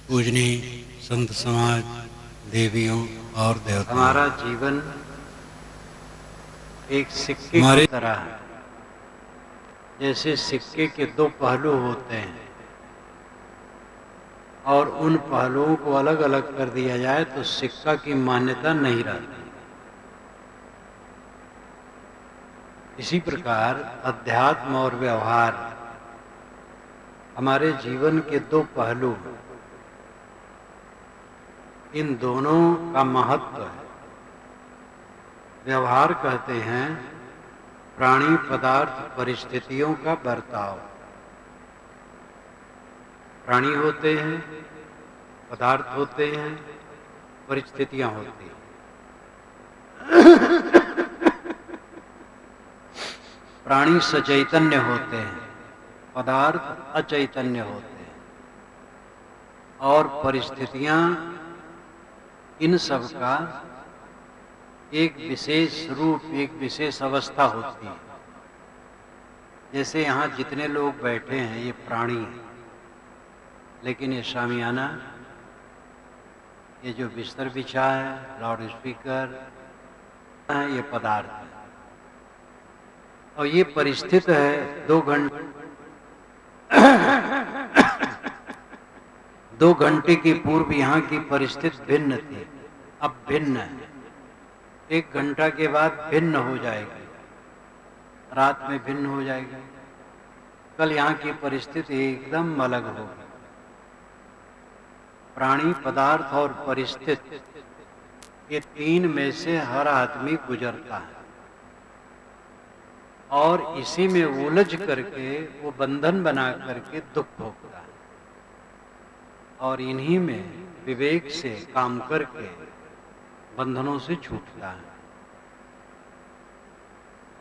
पूजनीय संत समाज, देवियों और देवताओं, हमारा जीवन एक सिक्के की तरह है। जैसे सिक्के के दो पहलू होते हैं और उन पहलुओं को अलग अलग कर दिया जाए तो सिक्का की मान्यता नहीं रहती। इसी प्रकार अध्यात्म और व्यवहार हमारे जीवन के दो पहलू हैं। इन दोनों का महत्व है। व्यवहार कहते हैं प्राणी, पदार्थ, परिस्थितियों का बर्ताव। प्राणी होते हैं, पदार्थ होते हैं, परिस्थितियां होती हैं। प्राणी सचैतन्य होते हैं, पदार्थ अचैतन्य होते हैं और परिस्थितियां इन सब का एक विशेष रूप, एक विशेष अवस्था होती है। जैसे यहाँ जितने लोग बैठे हैं ये प्राणी हैं, लेकिन ये शामियाना, ये जो बिस्तर बिछा है, लाउड स्पीकर है, ये पदार्थ है। और ये परिस्थिति है 2 घंटे की पूर्व यहाँ की परिस्थिति भिन्न थी, अब भिन्न है। 1 घंटा के बाद भिन्न हो जाएगी, रात में भिन्न हो जाएगी। कल यहाँ की परिस्थिति एकदम अलग होगी। प्राणी, पदार्थ और परिस्थिति, ये 3 में से हर आदमी गुजरता है और इसी में उलझ करके वो बंधन बना करके दुख भोगता है और इन्हीं में विवेक से काम करके बंधनों से छूटता है।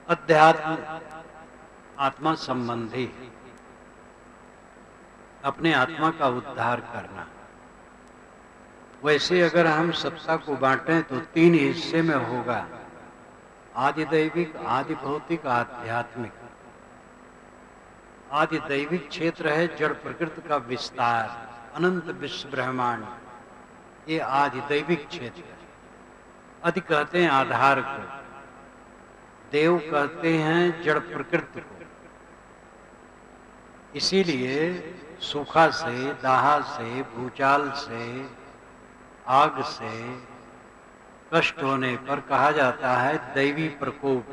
अध्यात्म आत्मा संबंधी, अपने आत्मा का उद्धार करना। वैसे अगर हम सत्ता को बांटें तो 3 हिस्से में होगा, आदि दैविक, आदि भौतिक, आध्यात्मिक। आदि दैविक क्षेत्र है जड़ प्रकृति का विस्तार, अनंत विश्व ब्रह्मांड, ये आदि दैविक क्षेत्र है। आदि कहते हैं आधार को, देव कहते हैं जड़ प्रकृति को। इसीलिए सूखा से, दाह से, भूचाल से, आग से कष्ट होने पर कहा जाता है दैवी प्रकोप।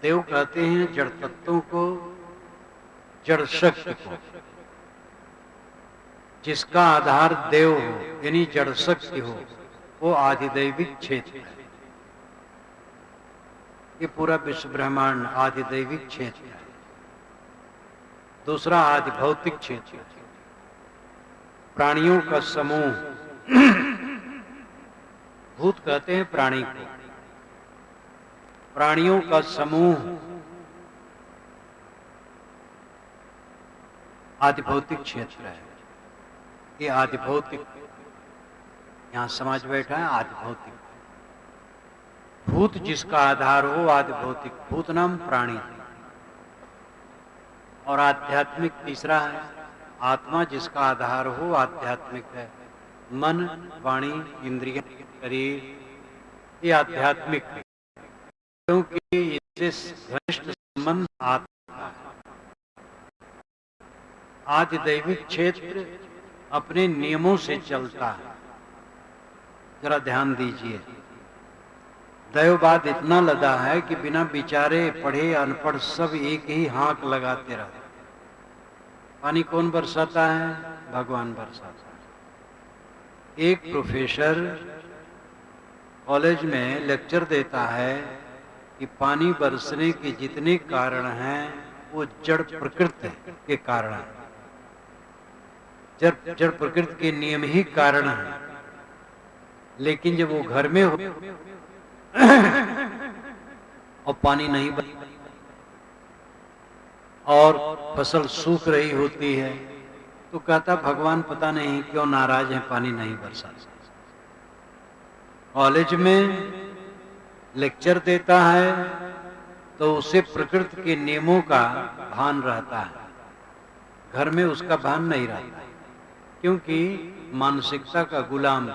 देव कहते हैं जड़ तत्वों को, जड़ शक्ति को। जिसका आधार देव हो यानी जड़ शक्ति हो, वो आदिदैविक क्षेत्र है। ये पूरा विश्व ब्रह्मांड आदिदैविक क्षेत्र है। दूसरा आदि भौतिक क्षेत्र, प्राणियों का समूह। भूत कहते हैं प्राणी को, प्राणियों का समूह आदि भौतिक क्षेत्र है। ये आदि भौतिक, यहाँ समाज बैठा है आदि भौतिक। भूत जिसका आधार हो आदि भौतिक, भूत नाम प्राणी। और आध्यात्मिक तीसरा है, आत्मा जिसका आधार हो आध्यात्मिक है। मन, वाणी, इंद्रिय, शरीर, ये आध्यात्मिक है, क्योंकि इससे घनिष्ठ संबंध आत्मा का है। आदि दैविक क्षेत्र अपने नियमों से चलता है। जरा ध्यान दीजिए, दैववाद इतना लदा है कि बिना विचारे पढ़े अनपढ़ सब एक ही हाँक लगाते रहते। पानी कौन बरसाता है? भगवान बरसाता है। एक प्रोफेसर कॉलेज में लेक्चर देता है कि पानी बरसने के जितने कारण हैं वो जड़ प्रकृति के कारण हैं। जड़ प्रकृति के नियम ही कारण हैं। लेकिन जब वो घर में हो और पानी नहीं और फसल सूख रही होती है तो कहता भगवान पता नहीं क्यों नाराज हैं, पानी नहीं बरसा। कॉलेज में लेक्चर देता है तो उसे प्रकृति के नियमों का भान रहता है, घर में उसका भान नहीं रहता। क्योंकि मानसिकता का गुलाम।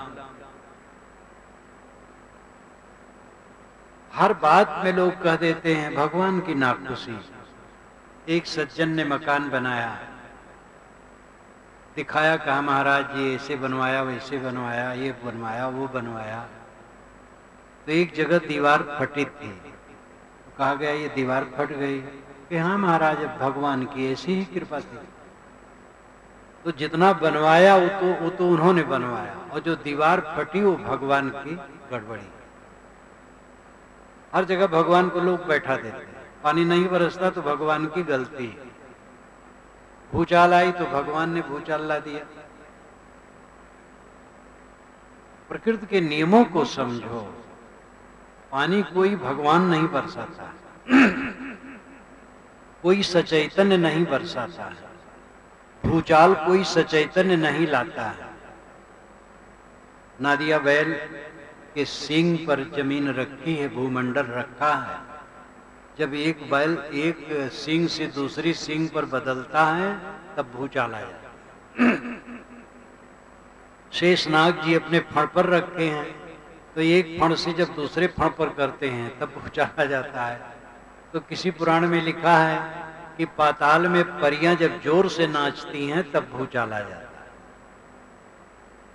हर बात में लोग कह देते हैं भगवान की नाखुशी। एक सज्जन ने मकान बनाया, दिखाया, कहा महाराज ये ऐसे बनवाया, वैसे बनवाया, ये बनवाया, वो बनवाया। तो एक जगह दीवार फटी थी, तो कहा गया ये दीवार फट गई कि हाँ महाराज अब भगवान की ऐसी ही कृपा थी। तो जितना बनवाया वो तो उन्होंने बनवाया, और जो दीवार फटी वो भगवान की गड़बड़ी। हर जगह भगवान को लोग बैठा देते हैं। पानी नहीं बरसता तो भगवान की गलती, भूचाल आई तो भगवान ने भूचाल ला दिया। प्रकृति के नियमों को समझो। पानी कोई भगवान नहीं बरसाता, कोई सचैतन्य नहीं बरसाता है, भूचाल कोई सचैतन्य नहीं लाता है। नादिया बैल के सींग पर जमीन रखी है, भूमंडल रखा है। जब एक बैल एक सींग से दूसरी सींग पर बदलता है तब भूचाल आ जाता है। शेषनाग जी अपने फण पर रखे हैं, तो एक फण से जब दूसरे फण पर करते हैं तब भूचाल आ जाता है। तो किसी पुराण में लिखा है कि पाताल में परियां जब जोर से नाचती हैं तब भूचाल आ जाता है।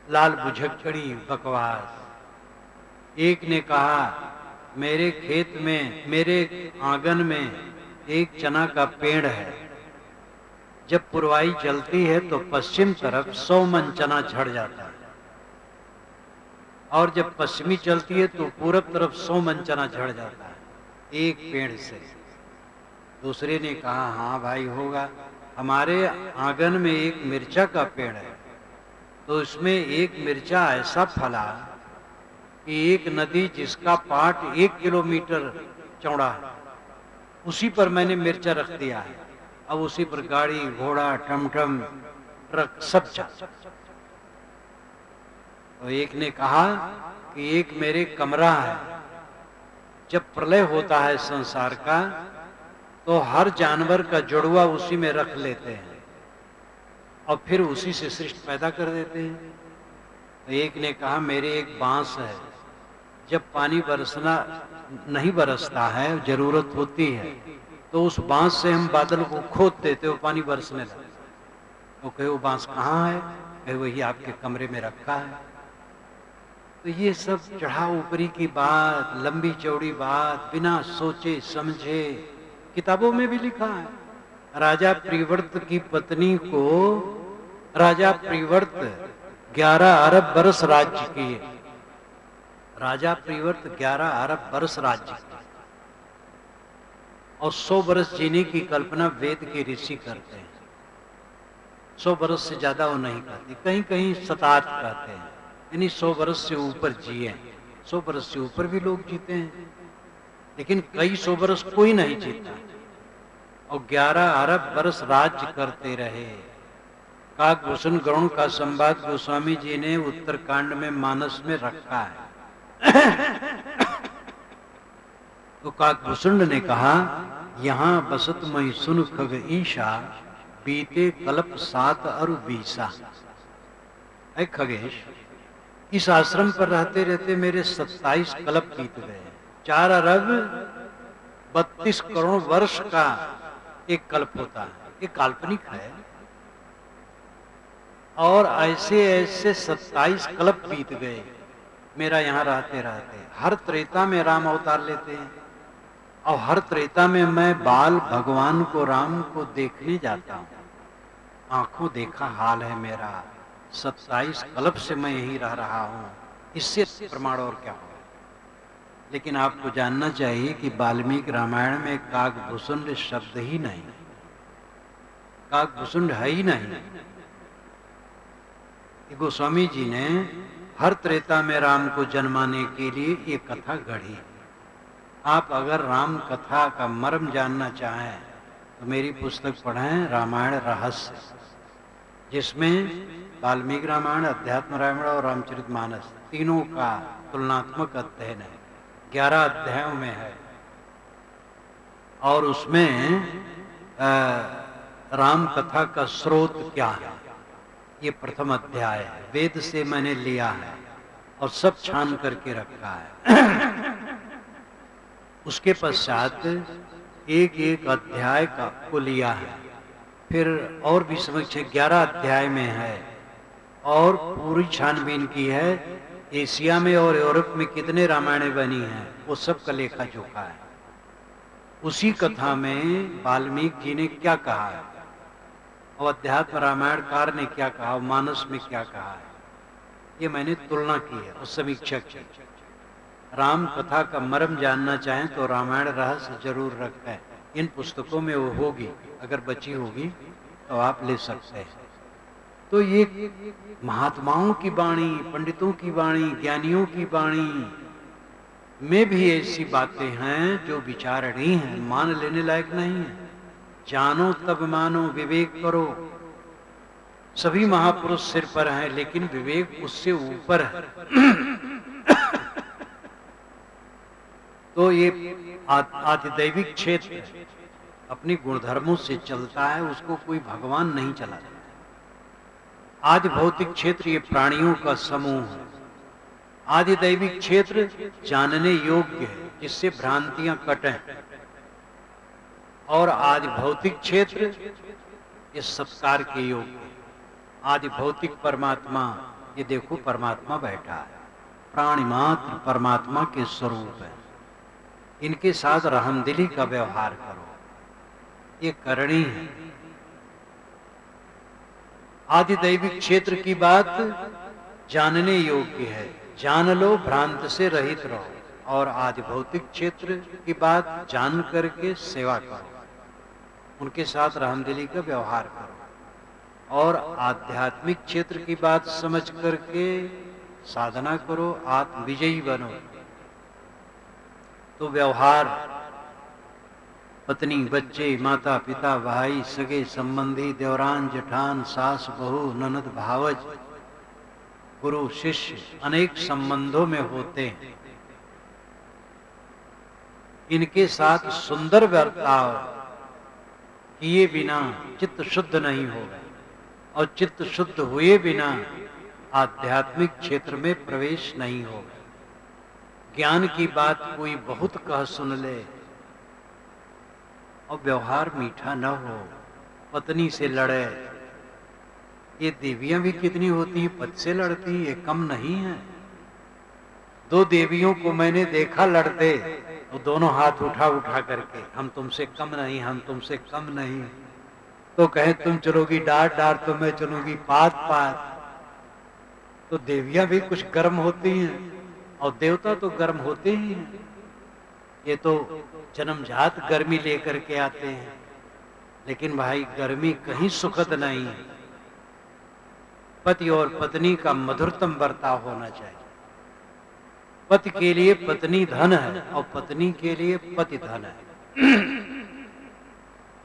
लाल बुझक्कड़ी बकवास। एक ने कहा मेरे खेत में, मेरे आंगन में एक चना का पेड़ है, जब पुरवाई चलती है तो पश्चिम तरफ 100 मन चना झड़ जाता है, और जब पश्चिमी चलती है तो पूरब तरफ 100 मन चना झड़ जाता है, एक पेड़ से। दूसरे ने कहा हाँ भाई होगा, हमारे आंगन में एक मिर्चा का पेड़ है, तो इसमें एक मिर्चा ऐसा फला कि एक नदी जिसका पाट 1 किलोमीटर चौड़ा है, उसी पर मैंने मिर्चा रख दिया है। अब उसी पर गाड़ी घोड़ा टमटम ट्रक सब चल। तो एक ने कहा कि एक मेरे कमरा है, जब प्रलय होता है संसार का तो हर जानवर का जुड़वा उसी में रख लेते हैं और फिर उसी से सृष्टि पैदा कर देते हैं। तो एक ने कहा मेरे एक बांस है, जब पानी बरसना नहीं बरसता है, जरूरत होती है, तो उस बांस से हम बादल को खोद देते हो, पानी बरसने लगता। तो कहे वो बांस कहाँ है? कहे वही आपके कमरे में रखा है। तो ये सब चढ़ा ऊपरी की बात, लंबी चौड़ी बात, बिना सोचे समझे किताबों में भी लिखा है। राजा प्रिवर्त की पत्नी को राजा प्रिवर्त 11 अरब बरस राज्य किए। राजा प्रिवर्त 11 अरब बरस राज्य किए और 100 बरस जीने की कल्पना वेद के ऋषि करते हैं। 100 बरस से ज्यादा वो नहीं कहते, कहीं कहीं 7 कहते हैं, यानी 100 बरस से ऊपर जिए। 100 बरस से ऊपर भी लोग जीते हैं, लेकिन कई 100 बरस कोई नहीं जीता। और 11 अरब बरस राज्य करते रहे। काकभूषण गरुण का संवाद गोस्वामी जी ने उत्तरकांड में मानस में रखा है। तो काकभूषण ने कहा यहाँ बसत मई सुन खग ईशा, बीते कल्प 7 अरु 20। ऐ खगेश, इस आश्रम पर रहते रहते मेरे 27 कल्प बीत गए। 4 अरब 32 करोड़ वर्ष का एक कल्प होता है, ये काल्पनिक है। और ऐसे ऐसे 27 कल्प बीत गए मेरा यहाँ रहते रहते। हर त्रेता में राम अवतार लेते हैं और हर त्रेता में मैं बाल भगवान को, राम को देखने जाता हूँ। आंखों देखा हाल है मेरा। 27 कल्प से मैं यही रह रहा हूँ, इससे प्रमाण और क्या हो। लेकिन आपको जानना चाहिए कि वाल्मीकि रामायण में काकभूषुंड शब्द ही नहीं, काकभूषुंड है ही नहीं। गोस्वामी जी ने हर त्रेता में राम को जन्माने के लिए ये कथा गढ़ी। आप अगर राम कथा का मर्म जानना चाहें तो मेरी पुस्तक पढ़ें, रामायण रहस्य, जिसमें वाल्मीकि रामायण, अध्यात्म रामायण और रामचरितमानस तीनों का तुलनात्मक अध्ययन है। 11 अध्यायों में है और उसमें राम कथा का स्रोत क्या है, ये प्रथम अध्याय है, वेद से मैंने लिया है और सब छान करके रखा है। उसके पश्चात एक एक अध्याय को लिया है, फिर और भी समक्ष 11 अध्याय में है और पूरी छानबीन की है। एशिया में और यूरोप में कितने रामायणें बनी हैं वो सब का लेखा जोखा है। उसी कथा में वाल्मीकि जी ने क्या कहा है और अध्यात्म रामायणकार ने क्या कहा और मानस में क्या कहा है, ये मैंने तुलना की है और समीक्षा की। राम कथा का मर्म जानना चाहें तो रामायण रहस्य जरूर रखता है, इन पुस्तकों में वो होगी, अगर बची होगी तो आप ले सकते हैं। तो ये महात्माओं की वाणी, पंडितों की वाणी, ज्ञानियों की वाणी में भी ऐसी बातें हैं जो विचारणीय हैं, मान लेने लायक नहीं है। जानो तब मानो, विवेक करो। सभी महापुरुष सिर पर हैं लेकिन विवेक उससे ऊपर है। तो ये आदिदैविक क्षेत्र अपनी गुणधर्मों से चलता है, उसको कोई भगवान नहीं चलाता। आदि भौतिक क्षेत्र ये प्राणियों का समूह है। आदिदैविक क्षेत्र जानने योग्य है, जिससे भ्रांतियां कटें। और आदि भौतिक क्षेत्र ये सत्कार के योग्य है। आदि भौतिक परमात्मा, ये देखो परमात्मा बैठा है, प्राणी मात्र परमात्मा के स्वरूप है। इनके साथ रहमदिली का व्यवहार करो, ये करनी है। आदिदैविक क्षेत्र की बात जानने योग्य है, जान लो, भ्रांत से रहित रहो। और आदि भौतिक क्षेत्र की बात जान करके सेवा करो, उनके साथ रहमदिली का व्यवहार करो। और आध्यात्मिक क्षेत्र की बात समझ करके साधना करो, आत्म विजयी बनो। तो व्यवहार पत्नी, बच्चे, माता पिता, भाई, सगे संबंधी, देवरान, जेठान, सास, बहू, ननद, भावज, गुरु, शिष्य, अनेक संबंधों में होते हैं। इनके साथ सुंदर बर्ताव किए बिना चित्त शुद्ध नहीं होगा और चित्त शुद्ध हुए बिना आध्यात्मिक क्षेत्र में प्रवेश नहीं होगा। ज्ञान की बात कोई बहुत कह सुन ले और व्यवहार मीठा न हो, पत्नी से लड़े। ये देवियां भी कितनी होती हैं, पति से लड़ती, ये कम नहीं है। 2 देवियों को मैंने देखा लड़ते, तो दोनों हाथ उठा उठा करके, हम तुमसे कम नहीं, हम तुमसे कम नहीं। तो कहे तुम चलोगी डांट डांट तो मैं चलूंगी पात पात। तो देवियां भी कुछ गर्म होती हैं और देवता तो गर्म होते ही हैं। ये तो जन्मजात गर्मी लेकर के आते हैं, लेकिन भाई गर्मी कहीं सुखद नहीं है। पति और पत्नी का मधुरतम बर्ताव होना चाहिए। पति के लिए पत्नी धन है और पत्नी के लिए पति धन है।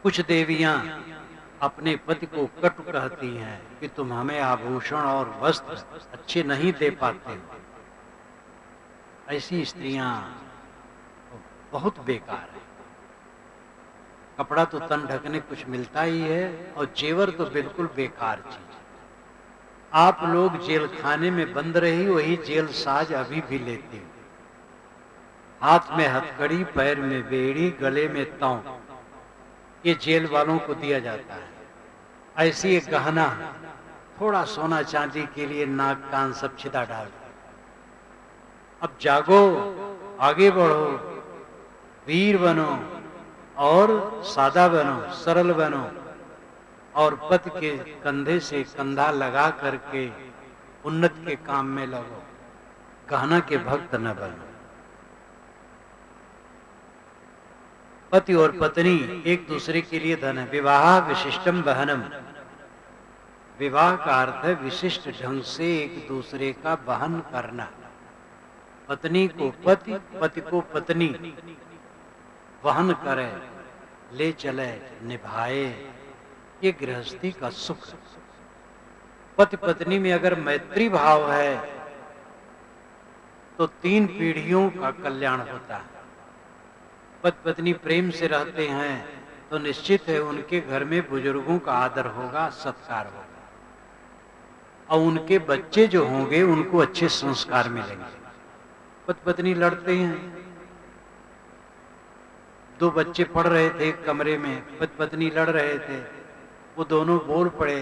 कुछ देवियां अपने पति को कटु कहती हैं कि तुम हमें आभूषण और वस्त्र अच्छे नहीं दे पाते हो। ऐसी स्त्रियां बहुत बेकार है। कपड़ा तो तन ढकने कुछ मिलता ही है और जेवर तो बिल्कुल बेकार चीज। आप लोग जेल खाने में बंद रही वही जेल साज अभी भी लेते हो। हाथ में हथकड़ी, पैर में बेड़ी, गले में तौ, ये जेल वालों को दिया जाता है। ऐसी एक गहना, थोड़ा सोना चांदी के लिए नाक कान सब छिदा डाल। अब जागो, आगे बढ़ो, वीर बनो और सादा बनो, सरल बनो और पति के कंधे से कंधा लगा करके उन्नत के काम में लगो। गहना के भक्त न बनो। पति और पत्नी एक दूसरे के लिए धन है। विवाह विशिष्टम बहनम, विवाह का अर्थ है विशिष्ट ढंग से एक दूसरे का वहन करना। पत्नी को पति, पति को पत्नी वहन करे, ले चले, निभाए, ये गृहस्थी का सुख है। पति पत्नी में अगर मैत्री भाव है तो 3 पीढ़ियों का कल्याण होता है। पति पत्नी प्रेम से रहते हैं तो निश्चित है उनके घर में बुजुर्गों का आदर होगा, सत्कार होगा। और उनके बच्चे जो होंगे उनको अच्छे संस्कार मिलेंगे। पति पत्नी लड़ते हैं, दो बच्चे पढ़ रहे थे कमरे में, पति पत्नी लड़ रहे थे, वो दोनों बोल पड़े,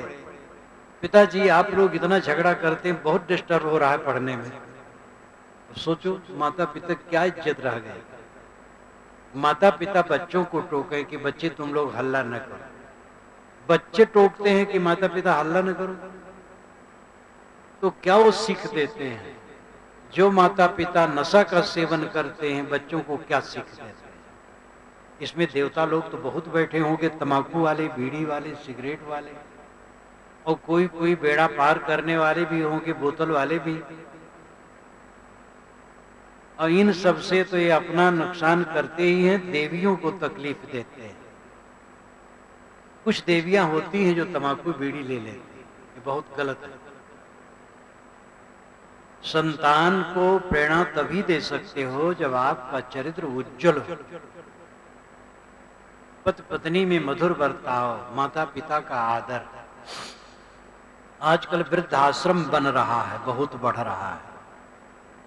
पिताजी आप लोग इतना झगड़ा करते हैं, बहुत डिस्टर्ब हो रहा है पढ़ने में। तो सोचो माता पिता क्या इज्जत रह गई। माता पिता बच्चों को टोके कि बच्चे तुम लोग हल्ला न करो, बच्चे टोकते हैं कि माता पिता हल्ला न करो, तो क्या वो सीख देते हैं? जो माता पिता नशा का सेवन करते हैं बच्चों को क्या सीख देते हैं? इसमें देवता लोग तो बहुत बैठे होंगे, तंबाकू वाले, बीड़ी वाले, सिगरेट वाले, और कोई कोई बेड़ा पार करने वाले भी होंगे, बोतल वाले भी। और इन सब से तो ये अपना नुकसान करते ही हैं, देवियों को तकलीफ देते हैं। कुछ देवियां होती हैं जो तंबाकू बीड़ी ले लेती हैं, ये बहुत गलत है। संतान को प्रेरणा तभी दे सकते हो जब आपका चरित्र उज्जवल हो, पति पत्नी में मधुर बर्ताव, माता पिता का आदर। आजकल वृद्धाश्रम बन रहा है, बहुत बढ़ रहा है।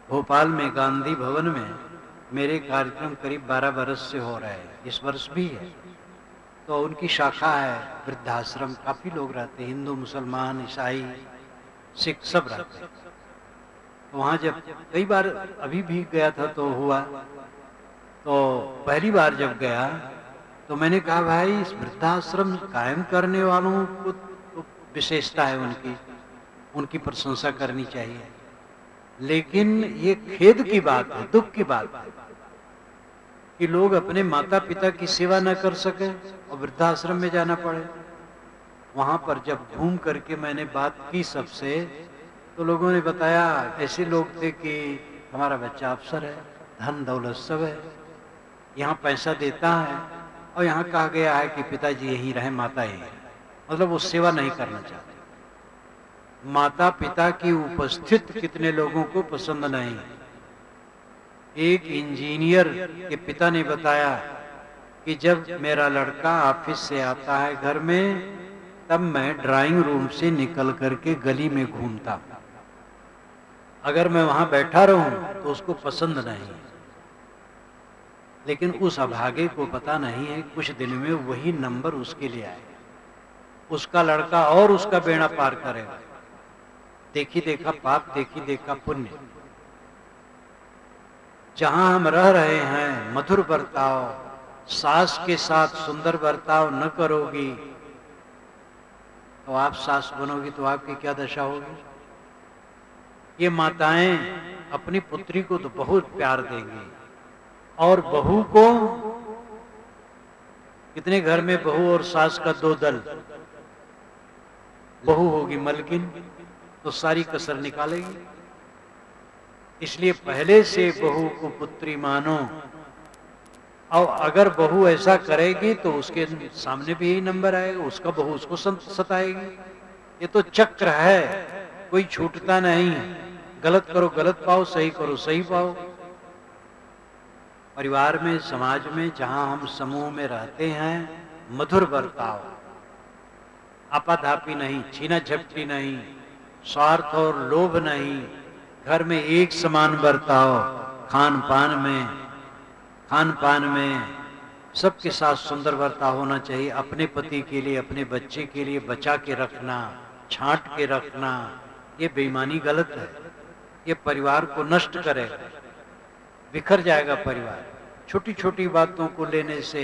भोपाल में गांधी भवन में मेरे कार्यक्रम करीब 12 वर्ष से हो रहे हैं, इस वर्ष भी है। तो उनकी शाखा है वृद्धाश्रम, काफी लोग रहते हैं, हिंदू, मुसलमान, ईसाई, सिख सब रहते हैं। तो वहाँ जब कई बार अभी भी गया था तो हुआ, तो पहली बार जब गया तो मैंने कहा भाई इस वृद्धाश्रम कायम करने वालों को तो विशेषता है उनकी प्रशंसा करनी चाहिए। लेकिन ये खेद की बात है, दुख की बात है कि लोग अपने माता पिता की सेवा न कर सके और वृद्धाश्रम में जाना पड़े। वहां पर जब घूम करके मैंने बात की सबसे, तो लोगों ने बताया ऐसे लोग थे कि हमारा बच्चा अफसर है, धन दौलत सब है, यहाँ पैसा देता है, और यहाँ कहा गया है कि पिताजी यहीं रहे, माता यहीं है। मतलब वो सेवा नहीं करना चाहते। माता पिता की उपस्थित कितने लोगों को पसंद नहीं। एक इंजीनियर के पिता ने बताया कि जब मेरा लड़का ऑफिस से आता है घर में, तब मैं ड्राइंग रूम से निकल करके गली में घूमता, अगर मैं वहां बैठा रहूं तो उसको पसंद नहीं। लेकिन उस अभागे को पता नहीं है कुछ दिन में वही नंबर उसके लिए आएगा, उसका लड़का और उसका बेड़ा पार करेगा। देखी देखा पाप, देखी देखा पुण्य। जहां हम रह रहे हैं मधुर बर्ताव, सास के साथ सुंदर बर्ताव न करोगी तो आप सास बनोगी तो आपकी क्या दशा होगी। ये माताएं अपनी पुत्री को तो बहुत प्यार देंगी, और बहू को, कितने घर में बहू और सास का दो दल, बहू होगी मलकिन तो सारी कसर निकालेगी। इसलिए पहले से बहू को पुत्री मानो, और अगर बहू ऐसा करेगी तो उसके सामने भी यही नंबर आएगा, उसका बहू उसको सताएगी। ये तो चक्र है, कोई छूटता नहीं। गलत करो गलत पाओ, सही करो सही पाओ। परिवार में, समाज में, जहां हम समूह में रहते हैं, मधुर बर्ताव, आपाधापी नहीं, छीना झपटी नहीं, स्वार्थ और लोभ नहीं, घर में एक समान बर्ताव, खान पान में सबके साथ सुंदर बर्ताव होना चाहिए। अपने पति के लिए, अपने बच्चे के लिए बचा के रखना, छांट के रखना, ये बेईमानी गलत है। ये परिवार को नष्ट करेगा, बिखर जाएगा परिवार। छोटी छोटी बातों को लेने से,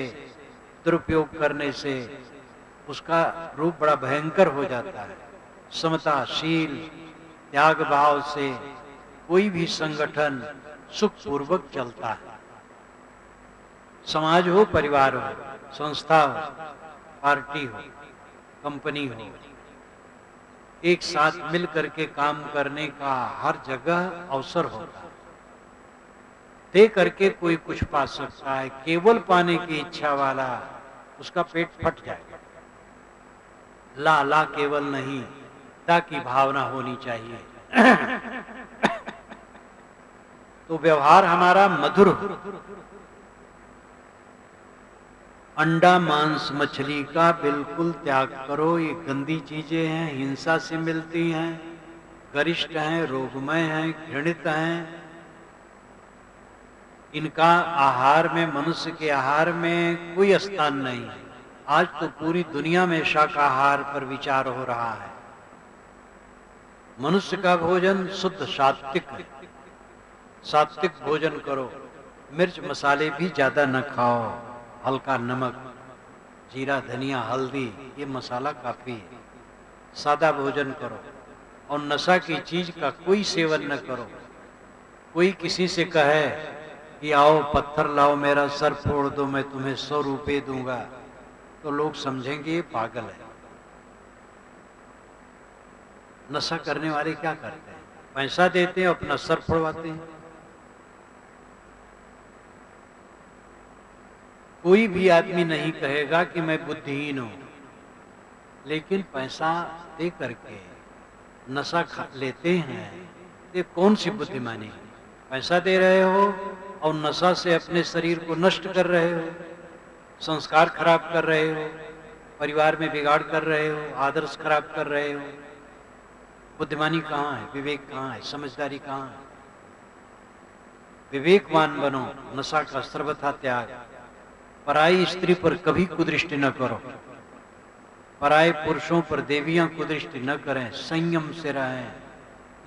दुरुपयोग करने से उसका रूप बड़ा भयंकर हो जाता है। समताशील त्याग भाव से कोई भी संगठन सुखपूर्वक चलता है। समाज हो, परिवार हो, संस्था हो, पार्टी हो, कंपनी हो, एक साथ मिल करके काम करने का हर जगह अवसर होता है। दे करके कोई कुछ पा सकता है, केवल पाने की इच्छा वाला उसका पेट फट जाएगा। ला ला केवल नहीं, दा की भावना होनी चाहिए। तो व्यवहार हमारा मधुर हो। अंडा मांस मछली का बिल्कुल त्याग करो, ये गंदी चीजें हैं, हिंसा से मिलती हैं, गरिष्ठ हैं, रोगमय हैं, घृणित हैं। इनका आहार में, मनुष्य के आहार में कोई स्थान नहीं है। आज तो पूरी दुनिया में शाकाहार पर विचार हो रहा है। मनुष्य का भोजन शुद्ध सात्विक है। सात्विक भोजन करो, मिर्च मसाले भी ज्यादा न खाओ, हल्का नमक, जीरा, धनिया, हल्दी, ये मसाला काफी है। सादा भोजन करो और नशा की चीज का कोई सेवन न करो। कोई किसी से कहे कि आओ पत्थर लाओ, मेरा सर फोड़ दो, मैं तुम्हें 100 रुपये दूंगा, तो लोग समझेंगे ये पागल है। नशा करने वाले क्या करते हैं? पैसा देते हैं, अपना सर फोड़वाते हैं। कोई भी आदमी नहीं कहेगा कि मैं बुद्धिहीन हूं, लेकिन पैसा दे करके नशा लेते हैं, ये कौन सी बुद्धिमानी है? पैसा दे रहे हो और नशा से अपने शरीर को नष्ट कर रहे हो, संस्कार खराब कर रहे हो, परिवार में बिगाड़ कर रहे हो, आदर्श खराब कर रहे हो। बुद्धिमानी कहाँ है? विवेक कहाँ है? समझदारी कहाँ है? विवेकवान बनो, नशा का सर्वथा त्याग। पराई स्त्री पर कभी कुदृष्टि न करो, पराये पुरुषों पर देवियां कुदृष्टि न करें, संयम से रहें।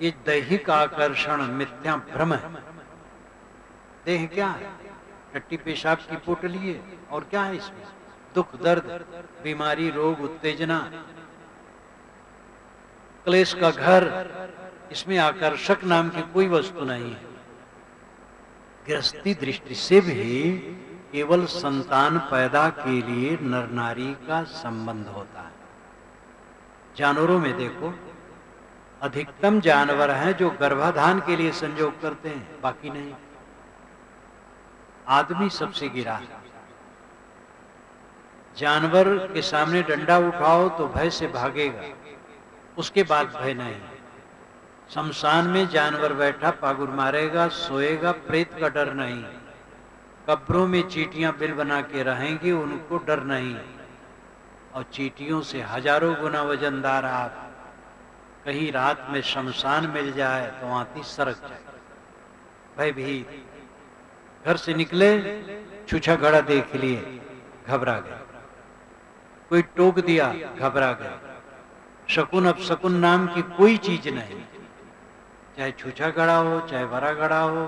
ये दैहिक आकर्षण मिथ्या भ्रम है। देह क्या है? टट्टी पेशाब की पोटली है, और क्या है इसमें? दुख, दर्द, बीमारी, रोग, उत्तेजना, क्लेश का घर। इसमें आकर्षक नाम की कोई वस्तु नहीं है। गृहस्थी दृष्टि से भी केवल संतान पैदा के लिए नर नारी का संबंध होता है। जानवरों में देखो, अधिकतम जानवर हैं जो गर्भाधान के लिए संयोग करते हैं, बाकी नहीं। आदमी सबसे गिरा है। जानवर के सामने डंडा उठाओ तो भय से भागेगा, उसके बाद भय नहीं। शमशान में जानवर बैठा पागुर मारेगा, सोएगा, प्रेत का डर नहीं। कब्रों में चींटियां बिल बना के रहेंगी, उनको डर नहीं। और चींटियों से हजारों गुना वजनदार आप कहीं रात में शमशान मिल जाए तो आती सरक जाए। भयभीत घर से निकले, छूछा घड़ा देख लिए, घबरा गए। कोई टोक दिया, घबरा गए। शकुन अपशकुन नाम की कोई चीज नहीं। चाहे छूछा घड़ा हो, चाहे भरा घड़ा हो,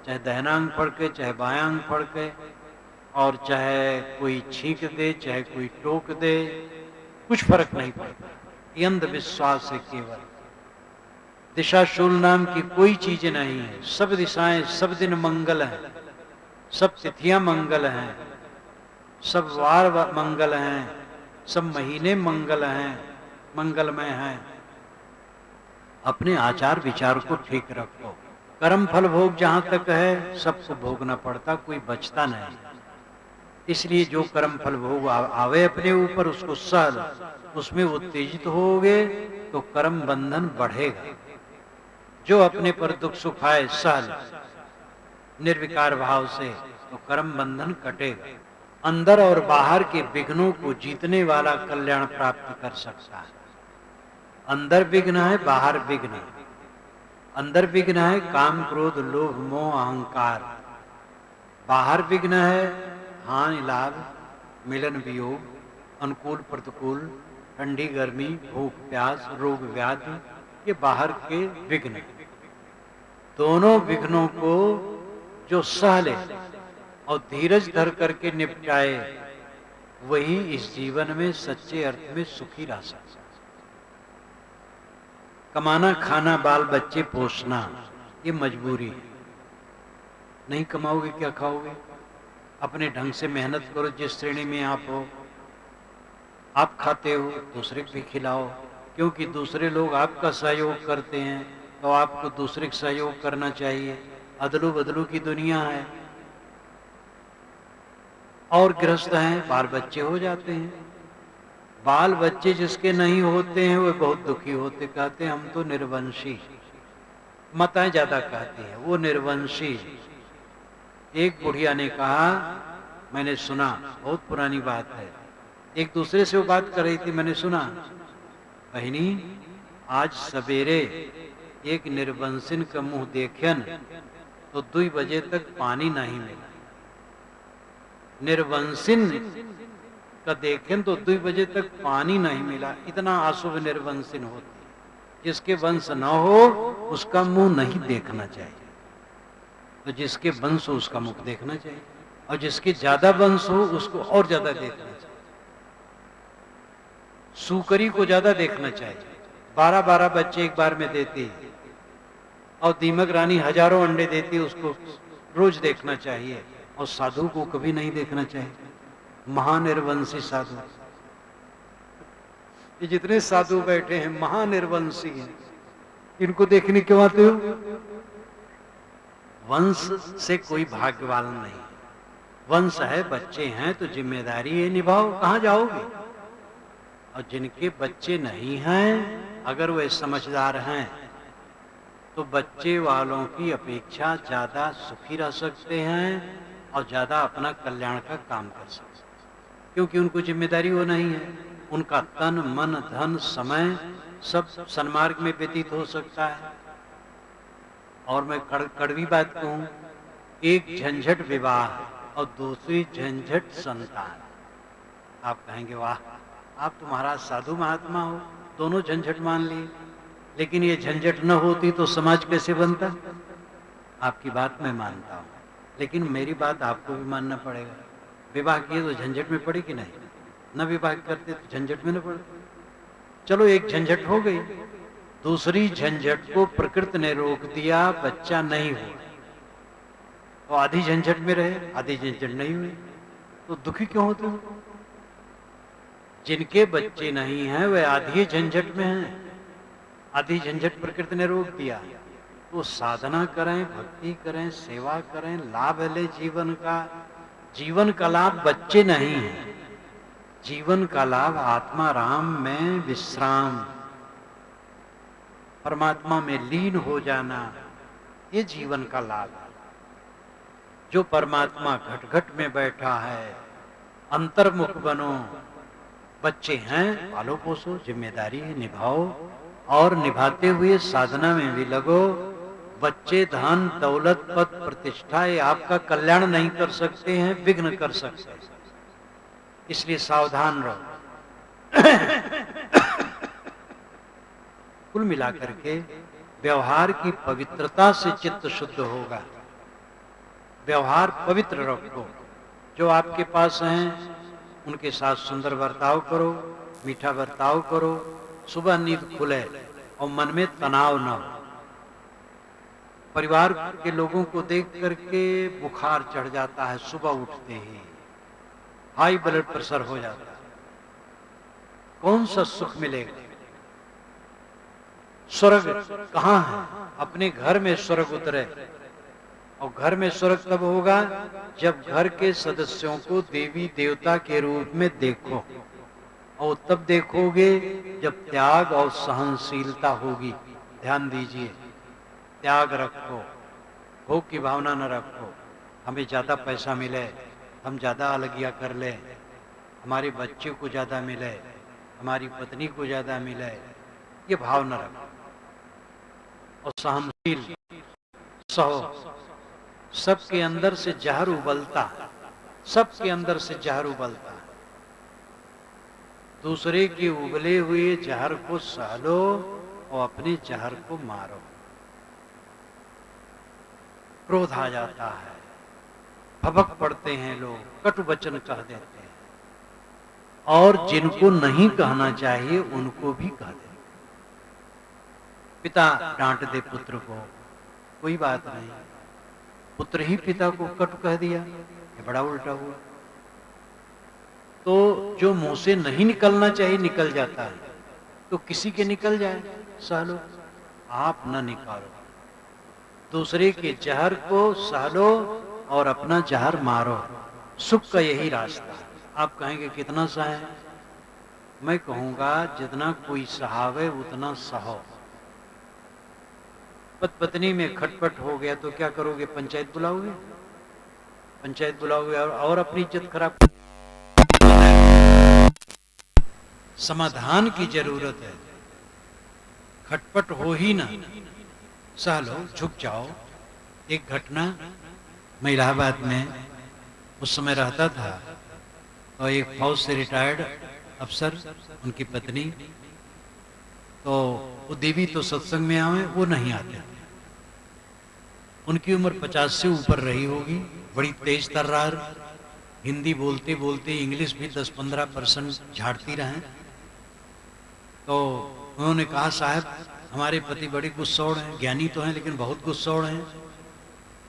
चाहे दहनांग फड़के, चाहे बायांग फड़के, और चाहे कोई छींक दे, चाहे कोई टोक दे, कुछ फर्क नहीं पड़ता। ये अंधविश्वास है केवल। दिशाशूल नाम की कोई चीज नहीं है। सब दिशाएं सब दिन मंगल हैं, सब तिथियां मंगल हैं, सब वार मंगल हैं, सब महीने मंगल हैं, मंगलमय हैं। अपने आचार विचार को ठीक रखो। कर्म फल भोग जहां तक है सबको भोगना पड़ता, कोई बचता नहीं। इसलिए जो कर्म फल भोग आवे अपने ऊपर उसको सह लो। उसमें उत्तेजित होगे तो कर्म बंधन बढ़ेगा। जो अपने पर दुख सुख आए सह लो निर्विकार भाव से, तो कर्म बंधन कटेगा। अंदर और बाहर के विघ्नों को जीतने वाला कल्याण प्राप्त कर सकता है। अंदर विघ्न है, बाहर विघ्न है। अंदर विघ्न है काम, क्रोध, लोभ, मोह, अहंकार। बाहर विघ्न है हानि, लाभ, मिलन, वियोग, अनुकूल, प्रतिकूल, ठंडी, गर्मी, भूख, प्यास, रोग, व्याधि। ये बाहर के विघ्न। दोनों विघ्नों को जो सह ले और धीरज धर करके निपटाए, वही इस जीवन में सच्चे अर्थ में सुखी रह सकता। कमाना, खाना, बाल बच्चे पोसना, ये मजबूरी है। नहीं कमाओगे क्या खाओगे? अपने ढंग से मेहनत करो। जिस श्रेणी में आप हो, आप खाते हो, दूसरे को भी खिलाओ। क्योंकि दूसरे लोग आपका सहयोग करते हैं तो आपको दूसरे का सहयोग करना चाहिए। अदलू बदलू की दुनिया है। और गृहस्थ हैं, बाल बच्चे हो जाते हैं। बाल बच्चे जिसके नहीं होते हैं वे बहुत दुखी होते, कहते हैं हम तो निर्वंशी। माताएं ज्यादा कहती हैं वो निर्वंशी। एक बुढ़िया ने कहा, मैंने सुना, बहुत पुरानी बात है, एक दूसरे से वो बात कर रही थी, मैंने सुना, बहनी आज सवेरे एक निर्वंशिन का मुंह देखन तो 2 बजे तक पानी नहीं मिला। निर्वंशिन का देखें तो 2 बजे तक पानी नहीं मिला। इतना अशुभ निर्वंशिन होती। जिसके वंश न हो उसका मुंह नहीं देखना चाहिए, तो जिसके वंश हो उसका मुख देखना चाहिए, और जिसके ज्यादा वंश हो उसको और ज्यादा देखना चाहिए। सूकरी को ज्यादा देखना चाहिए, 12-12 बच्चे एक बार में देती है, और दीमक रानी हजारों अंडे देती है, उसको रोज देखना चाहिए। और साधु को कभी नहीं देखना चाहिए, महानिर्वंशी साधु। ये जितने साधु बैठे हैं महानिर्वंशी हैं, इनको देखने क्यों आते हो? वंश से कोई भाग्यवान नहीं। वंश है, बच्चे हैं तो जिम्मेदारी है, निभाओ, कहां जाओगे? और जिनके बच्चे नहीं हैं, अगर वे समझदार हैं तो बच्चे वालों की अपेक्षा ज्यादा सुखी रह सकते हैं और ज्यादा अपना कल्याण का काम कर सकते हैं, क्योंकि उनको जिम्मेदारी वो नहीं है। उनका तन मन धन समय सब सन्मार्ग में व्यतीत हो सकता है। और मैं कड़वी बात कहूं, एक झंझट विवाह और दूसरी झंझट संतान। आप कहेंगे वाह, आप तो महाराज साधु महात्मा हो, दोनों झंझट मान लिए। लेकिन ये झंझट न होती तो समाज कैसे बनता? आपकी बात मैं मानता हूं, लेकिन मेरी बात आपको भी मानना पड़ेगा। विवाह किए तो झंझट में पड़े कि नहीं? न विवाह करते तो झंझट में न पड़ते। चलो एक झंझट हो गई, दूसरी झंझट को प्रकृति ने रोक दिया, बच्चा नहीं हुआ। तो आधी झंझट में रहे, आधी झंझट नहीं हुई, तो दुखी क्यों होते हो? जिनके बच्चे नहीं हैं वे आधी झंझट में हैं, आधी झंझट प्रकृति ने रोक दिया। तो साधना करें, भक्ति करें, सेवा करें, लाभ ले जीवन का। जीवन का लाभ बच्चे नहीं है, जीवन का लाभ आत्मा राम में विश्राम, परमात्मा में लीन हो जाना, ये जीवन का लाभ है। जो परमात्मा घट घट में बैठा है, अंतर्मुख बनो। बच्चे हैं, पालो पोसो, जिम्मेदारी है, निभाओ, और निभाते हुए साधना में भी लगो। बच्चे धन दौलत पद प्रतिष्ठा ये आपका कल्याण नहीं कर सकते हैं, विघ्न कर सकते हैं, इसलिए सावधान रहो। कुल मिलाकर के व्यवहार की पवित्रता से चित्त शुद्ध होगा। व्यवहार पवित्र रखो। जो आपके पास हैं उनके साथ सुंदर बर्ताव करो, मीठा बर्ताव करो। सुबह नींद खुले और मन में तनाव न हो। परिवार के लोगों को देख करके बुखार चढ़ जाता है, सुबह उठते ही हाई ब्लड प्रेशर हो जाता है, कौन सा सुख मिलेगा? स्वर्ग कहाँ है? अपने घर में स्वर्ग उतरे। और घर में स्वर्ग तब होगा जब घर के सदस्यों को देवी देवता के रूप में देखो, और तब देखोगे जब त्याग और सहनशीलता होगी। ध्यान दीजिए, त्याग रखो, भोग की भावना न रखो। हमें ज्यादा पैसा मिले, हम ज्यादा अलगिया कर ले, हमारे बच्चे को ज्यादा मिले, हमारी पत्नी को ज्यादा मिले, ये भाव न रखो। और सहनशील सहो। सबके अंदर से जहर उबलता, सबके अंदर से जहर उबलता। दूसरे के उबले हुए जहर को सहलो और अपने जहर को मारो। क्रोध आ जाता है, भभक पड़ते हैं लोग, कटु वचन कह देते हैं, और जिनको नहीं कहना चाहिए उनको भी कह देते। पिता डांट दे पुत्र को, कोई बात नहीं, पुत्र ही पिता को कटु कह दिया, ये बड़ा उल्टा हुआ। तो जो मुंह से नहीं निकलना चाहिए निकल जाता है, तो किसी के निकल जाए सहलो, आप न निकालो। दूसरे के जहर को सहलो और अपना जहर मारो। सुख का यही रास्ता। आप कहेंगे कितना सहे? मैं कहूंगा जितना कोई सहावे उतना सहो। पत्नी में खटपट हो गया तो क्या करोगे? पंचायत बुलाओगे? पंचायत बुलाओगे और अपनी इज्जत खराब। समाधान की जरूरत है। खटपट हो ही ना, सह लो, झुक जाओ। एक घटना, मैं इलाहाबाद में उस समय रहता था, और एक फौज से रिटायर्ड अफसर, उनकी पत्नी, तो वो देवी तो सत्संग में आवे, वो नहीं आते थे। उनकी उम्र 50 से ऊपर रही होगी, बड़ी तेज तर्रार, हिंदी बोलते बोलते इंग्लिश भी 10-15% झाड़ती रहें। तो उन्होंने कहा, साहब हमारे पति बड़े गुस्सौड़ हैं, ज्ञानी तो हैं लेकिन बहुत गुस्सौड़ हैं,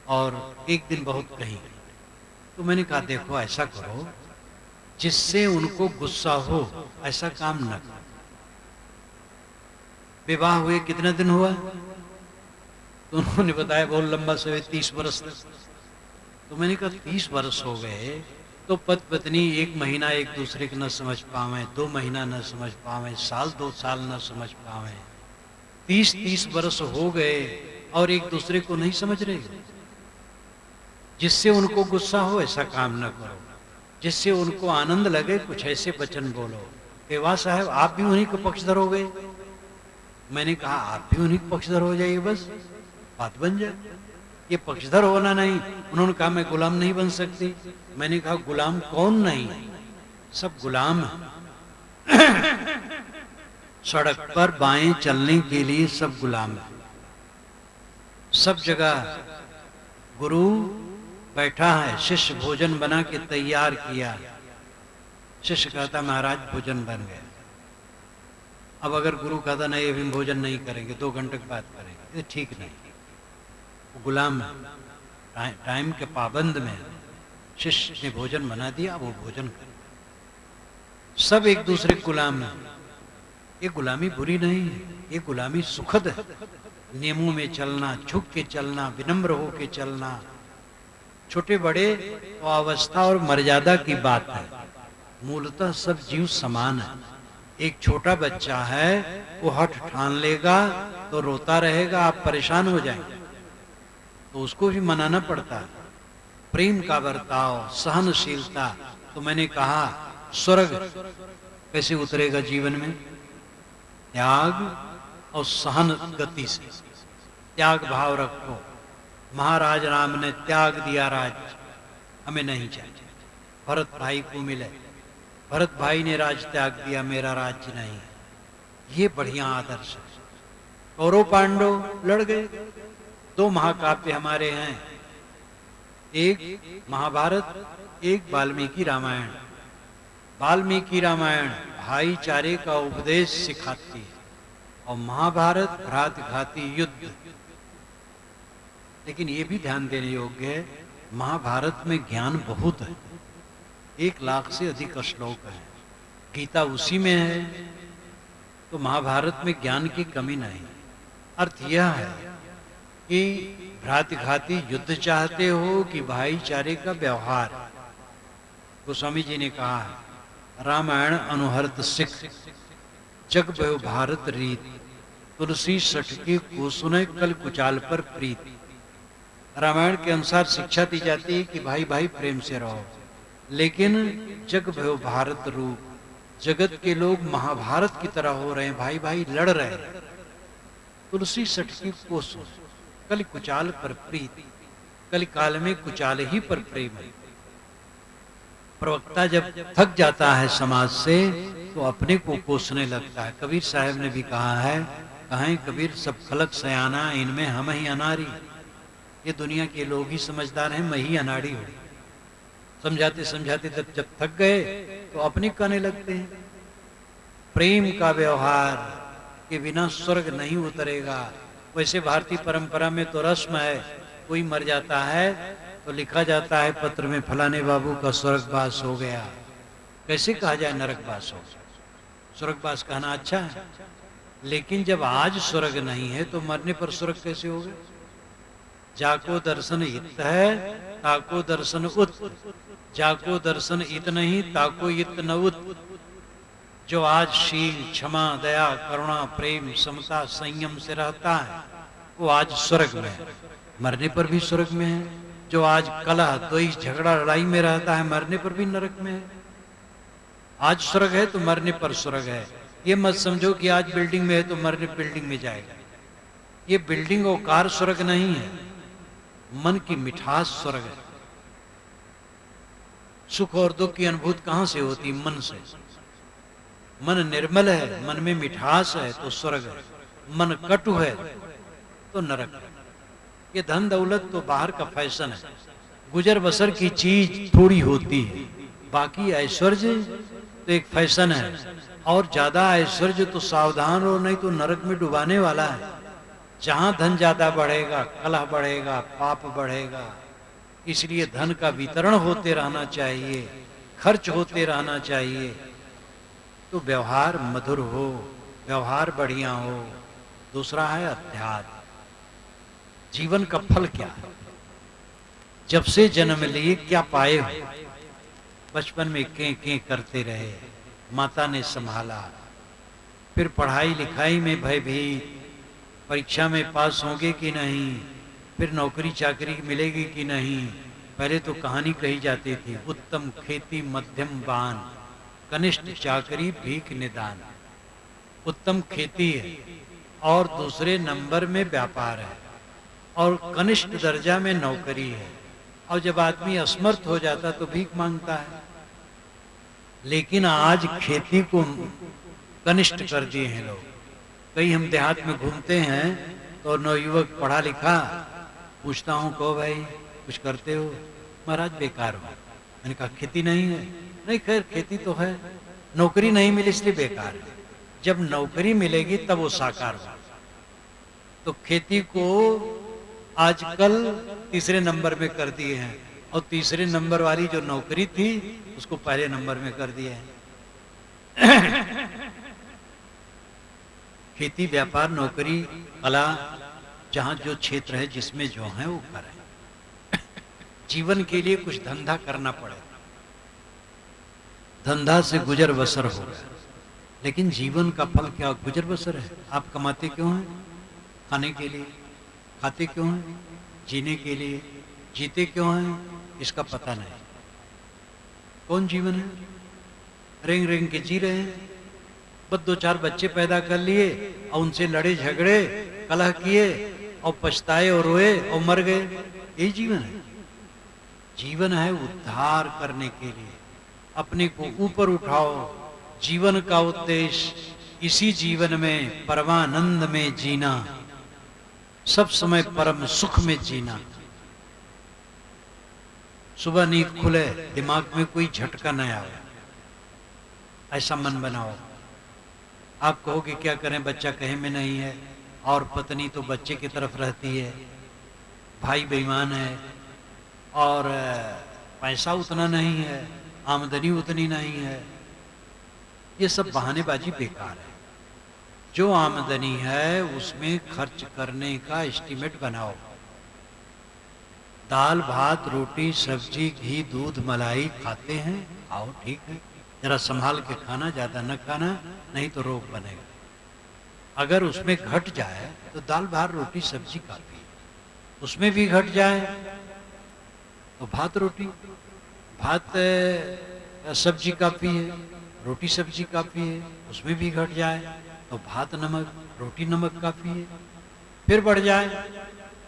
और एक दिन बहुत कहीं। तो मैंने कहा, देखो ऐसा करो, जिससे उनको गुस्सा हो ऐसा काम न करो। विवाह हुए कितना दिन हुआ? तो उन्होंने बताया बहुत लंबा समय, 30 वर्ष तक। तो मैंने कहा 30 वर्ष हो गए तो पति पत्नी 1 महीना एक दूसरे को न समझ पावे, 2 महीना न समझ पावे, साल 2 साल न समझ पावे, 30 वर्ष हो गए और एक दूसरे को नहीं समझ रहे। जिससे उनको गुस्सा हो ऐसा काम न करो, जिससे उनको आनंद लगे कुछ ऐसे वचन बोलो। कि वाह साहब, आप भी उन्हीं के पक्षधर हो गए। मैंने कहा, आप भी उन्हीं के पक्षधर हो जाइए, बस बात बन जाए। ये पक्षधर होना नहीं। उन्होंने कहा, मैं गुलाम नहीं बन सकती। मैंने कहा, गुलाम कौन नहीं, सब गुलाम है। सड़क पर बाएं चलने के लिए सब गुलाम है। सब जगह गुरु बैठा है, शिष्य भोजन बना के तैयार किया, शिष्य कहता महाराज भोजन बन गया। अब अगर गुरु कहता नहीं अभी भोजन नहीं करेंगे, 2 घंटे के बाद करेंगे, ये ठीक नहीं। वो गुलाम है, टाइम के पाबंद में शिष्य ने भोजन बना दिया, वो भोजन करे। सब एक दूसरे के गुलाम है। ये गुलामी बुरी नहीं है, ये गुलामी सुखद है। नियमों में चलना, झुक के चलना, विनम्र होके चलना, छोटे बड़े तो अवस्था और मर्यादा की बात है। मूलतः सब जीव समान है। एक छोटा बच्चा है, वो हठ ठान लेगा तो रोता रहेगा, आप परेशान हो जाएंगे, तो उसको भी मनाना पड़ता है। प्रेम का बर्ताव, सहनशीलता। तो मैंने कहा, स्वर्ग कैसे उतरेगा जीवन में? त्याग और सहन गति से। त्याग भाव रखो। महाराज राम ने त्याग दिया राज्य, हमें नहीं चाहिए। भरत भाई को मिले, भरत भाई ने राज त्याग दिया, मेरा राज्य नहीं। ये बढ़िया आदर्श है। कौरव पांडव लड़ गए। 2 महाकाव्य हमारे हैं, एक महाभारत, एक वाल्मीकि रामायण। वाल्मीकि रामायण भाईचारे का उपदेश सिखाती है, और महाभारत भ्रातघाती युद्ध। लेकिन ये भी ध्यान देने योग्य है, महाभारत में ज्ञान बहुत है, 1 लाख से अधिक श्लोक है, गीता उसी में है, तो महाभारत में ज्ञान की कमी नहीं। अर्थ यह है कि भ्रातघाती युद्ध चाहते हो कि भाईचारे का व्यवहार। गोस्वामी जी ने कहा है, रामायण अनुहर्त सिख, जग भयो भारत रीत, तुलसी सठ के को सुने कल कुचाल पर प्रीत। रामायण के अनुसार शिक्षा दी जाती है कि भाई भाई प्रेम से रहो, लेकिन जग भयो भारत रूप, जगत के लोग महाभारत की तरह हो रहे हैं, भाई भाई लड़ रहे हैं। तुलसी सठ की को सुने कल कुचाल पर प्रीत, कल काल में कुचाल ही पर प्रेम है। प्रवक्ता जब थक जाता है समाज से तो अपने को कोसने लगता है। कबीर साहब ने भी कहा है, कहें कबीर सब खलक सयाना, इनमें हम ही अनारी। ये दुनिया के लोग ही समझदार हैं, मैं ही अनाड़ी हूं। समझाते समझाते जब थक गए तो अपने कहने लगते हैं। प्रेम का व्यवहार के बिना स्वर्ग नहीं उतरेगा। वैसे भारतीय परंपरा में तो रस्म है, कोई मर जाता है तो लिखा जाता है पत्र में, फलाने बाबू का स्वर्गवास हो गया। कैसे कहा जाए नरकवास हो? स्वर्गवास कहना अच्छा है, लेकिन जब आज स्वर्ग नहीं है तो मरने पर स्वर्ग कैसे होगा? जाको दर्शन इत है, ताको दर्शन उत। जाको दर्शन इत नहीं, ताको इत न उत। जो आज शील, क्षमा, दया, करुणा, प्रेम, समता, संयम से रहता है, वो आज स्वर्ग में है, मरने पर भी स्वर्ग में है। जो आज कलह, द्वेष, झगड़ा, लड़ाई में रहता है, मरने पर भी नरक में है। आज स्वर्ग है तो मरने पर स्वर्ग है। ये मत समझो कि आज बिल्डिंग में है तो मरने बिल्डिंग में जाएगा। ये बिल्डिंग और कार स्वर्ग नहीं है, मन की मिठास स्वर्ग है। सुख और दुख की अनुभूति कहां से होती? मन से। मन निर्मल है, मन में मिठास है तो स्वर्ग है, मन कटु है तो नरक है। ये धन दौलत तो बाहर का फैशन है, गुजर बसर की चीज थोड़ी होती है। बाकी ऐश्वर्य तो एक फैशन है, और ज्यादा ऐश्वर्य तो सावधान हो, नहीं तो नरक में डुबाने वाला है। जहां धन ज्यादा बढ़ेगा कलह बढ़ेगा, पाप बढ़ेगा। इसलिए धन का वितरण होते रहना चाहिए, खर्च होते रहना चाहिए, तो व्यवहार मधुर हो, व्यवहार बढ़िया हो। दूसरा है अध्यात्म। जीवन का फल क्या है? जब से जन्म लिए क्या पाए हो? बचपन में कें करते रहे, माता ने संभाला, फिर पढ़ाई लिखाई में भयभीत, परीक्षा में पास होंगे कि नहीं, फिर नौकरी चाकरी मिलेगी कि नहीं। पहले तो कहानी कही जाती थी, उत्तम खेती मध्यम बान, कनिष्ठ चाकरी भीख निदान। उत्तम खेती है और दूसरे नंबर में व्यापार है और कनिष्ठ दर्जा में नौकरी है, और जब आदमी असमर्थ हो जाता तो भीख मांगता है। लेकिन आज खेती को कनिष्ठ कर दिए हैं लोग। कई हम देहात में घूमते हैं तो नवयुवक पढ़ा लिखा, पूछता हूं कहो भाई कुछ करते हो? महाराज बेकार हो। मैंने कहा खेती नहीं है? नहीं, खैर खेती तो है, नौकरी नहीं मिली इसलिए बेकार है। जब नौकरी मिलेगी तब वो साकार होगा। तो खेती को आजकल तीसरे नंबर में कर दिए हैं, और तीसरे नंबर वाली जो नौकरी थी उसको पहले नंबर में कर दिया है। खेती, व्यापार, नौकरी, कला, जहां जो क्षेत्र है जिसमें जो है वो करें। जीवन के लिए कुछ धंधा करना पड़े, धंधा से गुजर बसर होगा। लेकिन जीवन का फल क्या? गुजर बसर है। आप कमाते क्यों हैं? खाने के लिए। खाते क्यों हैं? जीने के लिए। जीते क्यों हैं? इसका पता नहीं। कौन जीवन है? रेंग रेंग के जी रहे हैं, बस 2-4 बच्चे पैदा कर लिए और उनसे लड़े झगड़े, कलह किए और पछताए और रोए और मर गए। यही जीवन है? जीवन है उद्धार करने के लिए, अपने को ऊपर उठाओ। जीवन का उद्देश्य इसी जीवन में परमानंद में जीना, सब समय परम सुख में जीना। सुबह नींद खुले, दिमाग में कोई झटका न आए, ऐसा मन बनाओ। आप कहोगे क्या करें, बच्चा कहे में नहीं है, और पत्नी तो बच्चे की तरफ रहती है, भाई बेईमान है, और पैसा उतना नहीं है, आमदनी उतनी नहीं है। ये सब बहानेबाजी बेकार है। जो आमदनी है उसमें खर्च करने का एस्टीमेट बनाओ। दाल भात रोटी सब्जी घी दूध मलाई खाते हैं, आओ ठीक है, जरा संभाल के खाना, ज्यादा न खाना, नहीं तो रोग बनेगा। अगर उसमें घट जाए तो दाल भात रोटी सब्जी काफी है, उसमें भी घट जाए तो भात रोटी, भात सब्जी काफी है, रोटी सब्जी काफी है, उसमें भी घट जाए तो भात नमक रोटी नमक काफी है। फिर बढ़ जाए,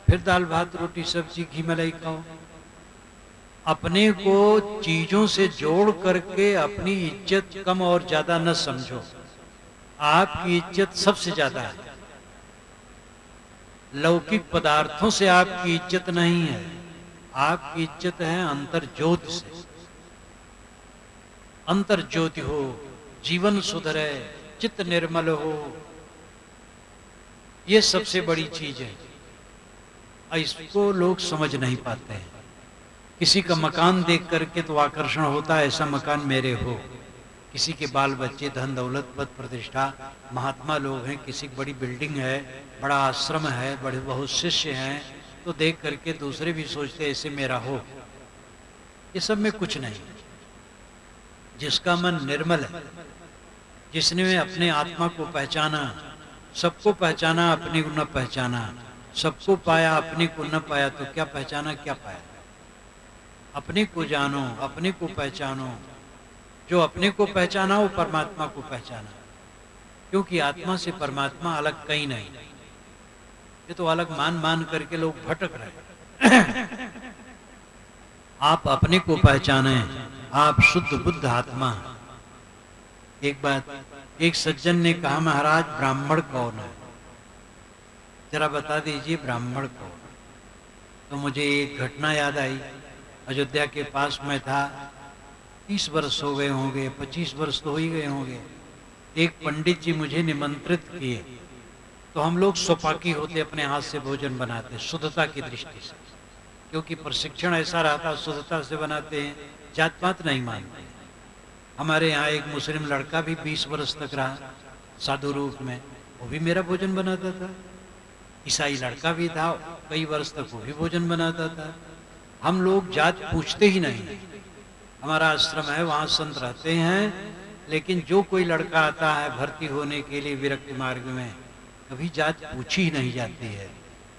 फिर दाल भात रोटी सब्जी घी मलाई खाओ। अपने को चीजों से जोड़ करके अपनी इज्जत कम और ज्यादा न समझो। आपकी इज्जत सबसे ज्यादा है। लौकिक पदार्थों से आपकी इज्जत नहीं है, आपकी इज्जत है अंतर ज्योति से। अंतर ज्योति हो, जीवन सुधरे, चित्त निर्मल हो, ये सबसे बड़ी चीज है। इसको लोग समझ नहीं पाते हैं। किसी का मकान देख करके तो आकर्षण होता है, ऐसा मकान मेरे हो। किसी के बाल बच्चे, धन दौलत, पद प्रतिष्ठा, महात्मा लोग हैं, किसी की बड़ी बिल्डिंग है, बड़ा आश्रम है, बड़े बहुत शिष्य हैं, तो देख करके दूसरे भी सोचते ऐसे मेरा हो। ये सब में कुछ नहीं। जिसका मन निर्मल है, जिसने अपने आत्मा को पहचाना, सबको पहचाना अपने को न पहचाना, सबको पाया अपने को न पाया, तो क्या पहचाना क्या पाया? अपने को जानो, अपने को पहचानो। जो अपने को पहचाना वो परमात्मा को पहचाना। क्योंकि आत्मा से परमात्मा अलग कहीं नहीं, ये तो अलग मान मान करके लोग भटक रहे हैं। आप अपने को पहचाने, आप शुद्ध बुद्ध आत्मा हैं। एक बात, एक सज्जन ने कहा, महाराज ब्राह्मण कौन है, जरा बता दीजिए ब्राह्मण कौन। तो मुझे एक घटना याद आई। अयोध्या के पास में था, 30 वर्ष हो गए होंगे, 25 वर्ष तो हो ही गए होंगे। एक पंडित जी मुझे निमंत्रित किए, तो हम लोग सोपाकी होते, अपने हाथ से भोजन बनाते शुद्धता की दृष्टि से, क्योंकि प्रशिक्षण ऐसा रहता, शुद्धता से बनाते हैं, जात पात नहीं मानते। हमारे यहाँ एक मुस्लिम लड़का भी 20 वर्ष तक रहा साधु रूप में, वो भी मेरा भोजन बनाता था। ईसाई लड़का भी था, कई वर्ष तक वो भी भोजन बनाता था। हम लोग जात पूछते ही नहीं। हमारा आश्रम है, वहाँ संत रहते हैं, लेकिन जो कोई लड़का आता है भर्ती होने के लिए विरक्ति मार्ग में, कभी जात पूछी ही नहीं जाती है,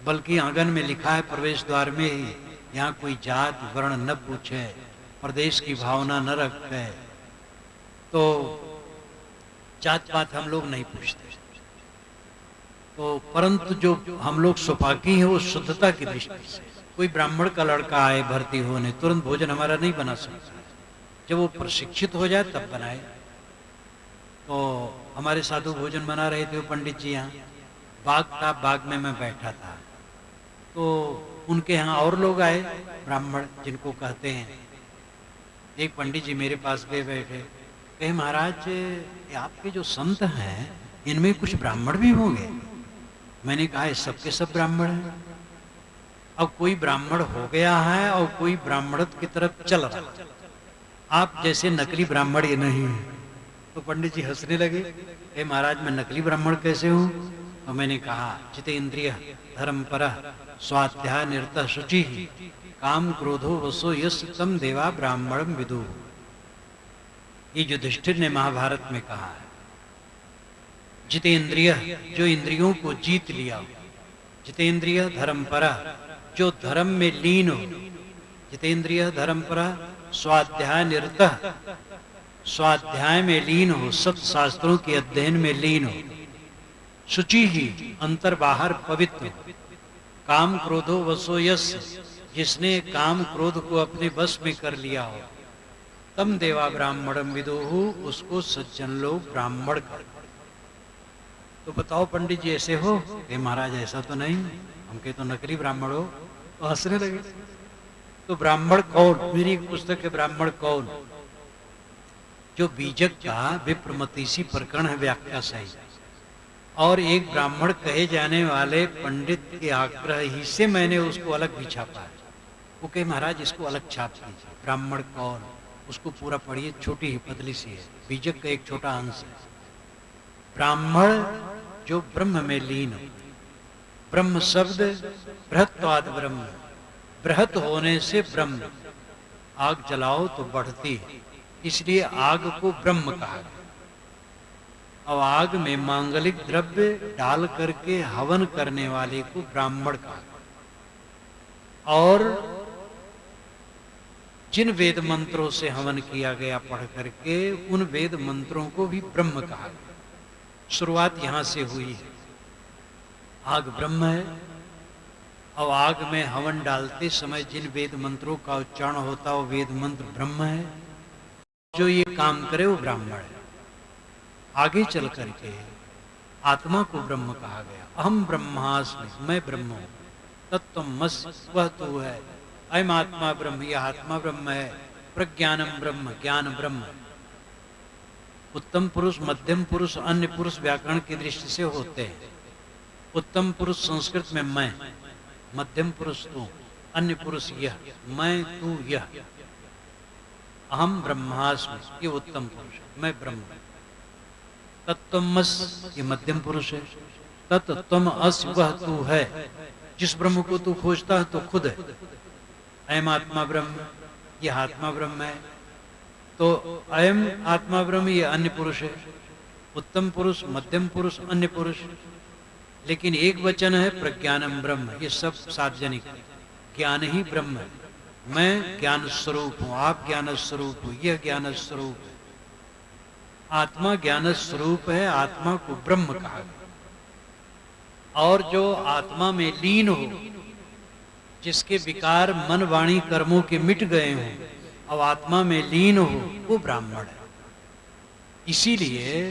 बल्कि आंगन में लिखा है प्रवेश द्वार में ही, यहाँ कोई जात वर्ण न पूछे, प्रदेश की भावना न रखे। तो जात पात हम लोग नहीं पूछते। तो परंतु जो हम लोग सोपाकी है वो शुद्धता की दृष्टि से, कोई ब्राह्मण का लड़का आए भर्ती होने, तुरंत भोजन हमारा नहीं बना सकता, जब वो प्रशिक्षित हो जाए तब बनाए। तो हमारे साधु भोजन बना रहे थे, वो पंडित जी यहाँ, बाग था, बाग में मैं बैठा था, तो उनके यहाँ और लोग आए ब्राह्मण जिनको कहते हैं। एक पंडित जी मेरे पास भी बैठे, कहे महाराज ये आपके जो संत हैं इनमें कुछ ब्राह्मण भी होंगे। मैंने कहा ये सबके सब ब्राह्मण हैं। अब कोई ब्राह्मण हो गया है और कोई ब्राह्मणत्व की तरफ चल रहा है, आप जैसे नकली ब्राह्मण ये नहीं है। तो पंडित जी हंसने लगे, हे महाराज मैं नकली ब्राह्मण कैसे हूँ। तो मैंने कहा जितेंद्रिय धर्मपर स्वाध्याय निरतः शुचि काम क्रोधो वसो यस तम देवा ब्राह्मणम विदु। ये युधिष्ठिर ने महाभारत में कहा है। जितेंद्रिय जो इंद्रियों को जीत लिया हो, जितेंद्रिय धर्मपरा जो धर्म में लीन हो, जितेंद्रिय धर्मपरा स्वाध्याय निरतः स्वाध्याय में लीन हो, सत शास्त्रों के अध्ययन में लीन हो, शुचि ही अंतर बाहर पवित्र हो, काम क्रोधो वसो यस जिसने काम क्रोध को अपने वश में कर लिया हो, तम देवा ब्राह्मणम विदुहु उसको सज्जन लोग ब्राह्मण कर। तो बताओ पंडित जी ऐसे हो? हे महाराज ऐसा तो नहीं, हमके तो नकली ब्राह्मण हो। तो हंसने लगे। तो ब्राह्मण कौन? मेरी एक पुस्तक है ब्राह्मण कौन, जो बीजक का विप्रमतीसी प्रकरण है व्याख्या सही, और एक ब्राह्मण कहे जाने वाले पंडित के आग्रह ही से मैंने उसको अलग भी छापा है। वो कहे महाराज इसको अलग छाप दीजिए, ब्राह्मण कौन, उसको पूरा पढ़िए, छोटी ही पतली सी है, बीजक का एक छोटा अंश है। ब्राह्मण जो ब्रह्म में लीन हो, ब्रह्म शब्द बृहत्वाद ब्रह्म, बृहत होने से ब्रह्म, आग जलाओ तो बढ़ती है, इसलिए आग को ब्रह्म कहा गया। और आग में मांगलिक द्रव्य डाल करके हवन करने वाले को ब्राह्मण कहा गया। और जिन वेद मंत्रों से हवन किया गया पढ़ करके, उन वेद मंत्रों को भी ब्रह्म कहा गया। शुरुआत यहां से हुई है। आग ब्रह्म है, और आग में हवन डालते समय जिन वेद मंत्रों का उच्चारण होता वो वेद मंत्र ब्रह्म है। जो ये काम करे वो ब्राह्मण है। आगे चल करके आत्मा को ब्रह्म कहा गया। अहम ब्रह्मास्मि, मैं ब्रह्म हूं, तत्त्वमसि वह तू है, अयम आत्मा ब्रह्म, यह आत्मा ब्रह्म है, प्रज्ञानम ब्रह्म, ज्ञान ब्रह्म। उत्तम पुरुष, मध्यम पुरुष, अन्य पुरुष व्याकरण की दृष्टि से होते हैं। उत्तम पुरुष संस्कृत में मैं, मध्यम पुरुष तू, अन्य पुरुष यह, मैं तू यह। अहम ब्रह्मास्मि ये उत्तम पुरुष, मैं ब्रह्म। तत्त्वमसि ये मध्यम पुरुष है। तत्त्वमसि वह तू है, जिस ब्रह्म को तू खोजता है तो खुद है। अयम आत्मा ब्रह्म, यह आत्मा ब्रह्म है। तो अयम आत्मा ब्रह्म ये अन्य पुरुष है। उत्तम पुरुष, मध्यम पुरुष, अन्य पुरुष। लेकिन एक वचन है प्रज्ञानम ब्रह्म, ये सब सार्वजनिक है। ज्ञान ही ब्रह्म है। मैं ज्ञान स्वरूप हूं, आप ज्ञान स्वरूप हो, यह ज्ञान स्वरूप है। आत्मा ज्ञान स्वरूप है, आत्मा को ब्रह्म कहा गया। और जो आत्मा में लीन हो, जिसके विकार मन वाणी कर्मों के मिट गए हों और आत्मा में लीन हो, वो ब्राह्मण है। इसीलिए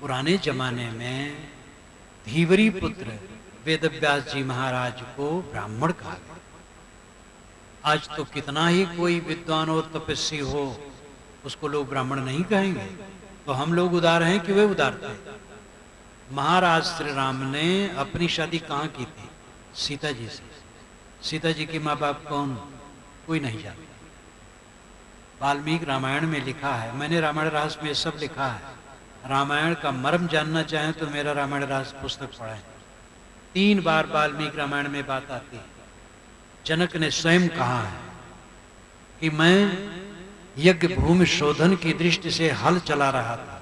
पुराने जमाने में धीवरी पुत्र वेदव्यास जी महाराज को ब्राह्मण कहा गया। आज तो कितना ही कोई विद्वान और तपस्वी हो, उसको लोग ब्राह्मण नहीं कहेंगे। तो हम लोग उदार हैं कि वे उदार थे? महाराज श्री राम ने अपनी शादी कहाँ की थी? सीता जी से। सीता जी के माँ बाप कौन? कोई नहीं जानता। वाल्मीकि रामायण में लिखा है, मैंने रामायण रहस्य में सब लिखा है। रामायण का मर्म जानना चाहें तो मेरा रामायण रहस्य पुस्तक पढ़ें। 3 बार वाल्मीकि रामायण में बात आती है। जनक ने स्वयं कहा है कि मैं यज्ञ भूमि शोधन की दृष्टि से हल चला रहा था।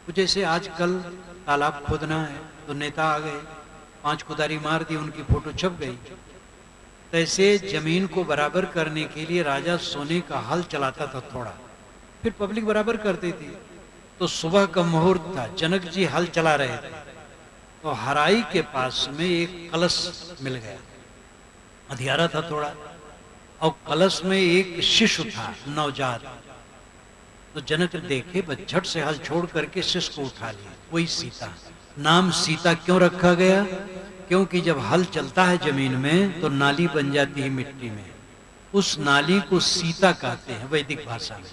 तो जैसे आजकल तालाब खोदना है तो नेता आ गए, 5 कुदारी मार दी, उनकी फोटो छप गई। तैसे जमीन को बराबर करने के लिए राजा सोने का हल चलाता था थोड़ा, फिर पब्लिक बराबर करती थी। तो सुबह का मुहूर्त था, जनक जी हल चला रहे थे, तो हराई के पास में एक कलश मिल गया। अंधियारा था थोड़ा, और कलश में एक शिशु था नवजात। तो जनक देखे, बस झट से हल छोड़ करके शिशु को उठा लिया। वही सीता। नाम सीता क्यों रखा गया? क्योंकि जब हल चलता है जमीन में तो नाली बन जाती है मिट्टी में, उस नाली को सीता कहते हैं वैदिक भाषा में।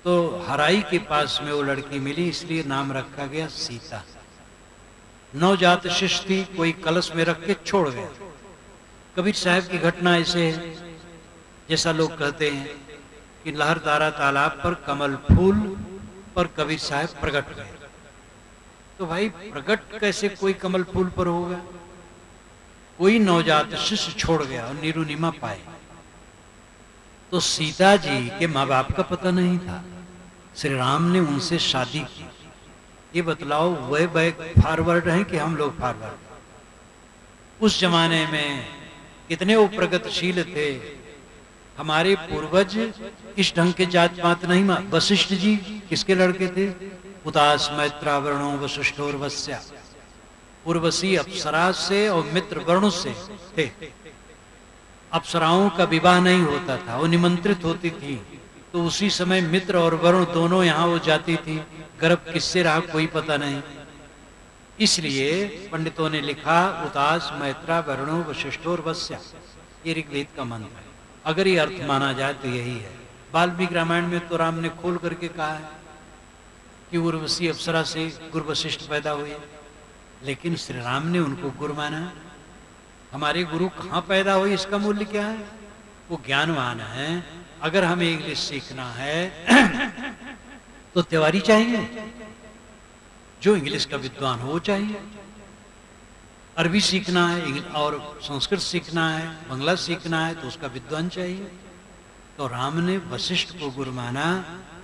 तो हराई के पास में वो लड़की मिली, इसलिए नाम रखा गया सीता। नवजात शिशु थी, कोई कलश में रख के छोड़ गया। कबीर साहब की घटना ऐसे है, जैसा लोग कहते हैं कि लहरदारा तालाब पर कमल फूल पर कबीर साहब प्रकट हुए। तो भाई प्रकट कैसे कोई कमल फूल पर होगा? कोई नवजात शिशु छोड़ गया और निरुनिमा पाए। तो सीता जी के माँ बाप का पता नहीं था। श्री राम ने उनसे शादी की। ये बतलाओ, वह बैक फॉरवर्ड हैं कि हम लोग फॉरवर्ड? उस जमाने में कितने वो प्रगतिशील थे। हमारे पूर्वज इस ढंग के जात पात नहीं मान। वशिष्ठ जी किसके लड़के थे? उदास मैत्रा वर्णों वशिष्ठोर्वस्या। उर्वशी अप्सरा से और मित्र वर्णों से थे। अप्सराओं का विवाह नहीं होता था, वो निमंत्रित होती थी। तो उसी समय मित्र और वरुण दोनों यहाँ वो जाती थी। गर्भ किससे रहा कोई पता नहीं। इसलिए पंडितों ने लिखा उदास मैत्रा वरुणो वशिष्ठोर्वस्या। ये ऋग्वेद का मंत्र है। अगर ये अर्थ माना जाए तो यही है। वाल्मीकि रामायण में तो राम ने खोल करके कहा है कि उर्वशी अप्सरा से गुरु वशिष्ठ पैदा हुए, लेकिन श्री राम ने उनको गुरु माना। हमारे गुरु कहाँ पैदा हुए, इसका मूल्य क्या है? वो ज्ञानवान है। अगर हमें इंग्लिश सीखना है तो तिवारी चाहिए, जो इंग्लिश का विद्वान हो चाहिए। अरबी सीखना है और संस्कृत सीखना है, बंगला सीखना है तो उसका विद्वान चाहिए। तो राम ने वशिष्ठ को गुरु माना,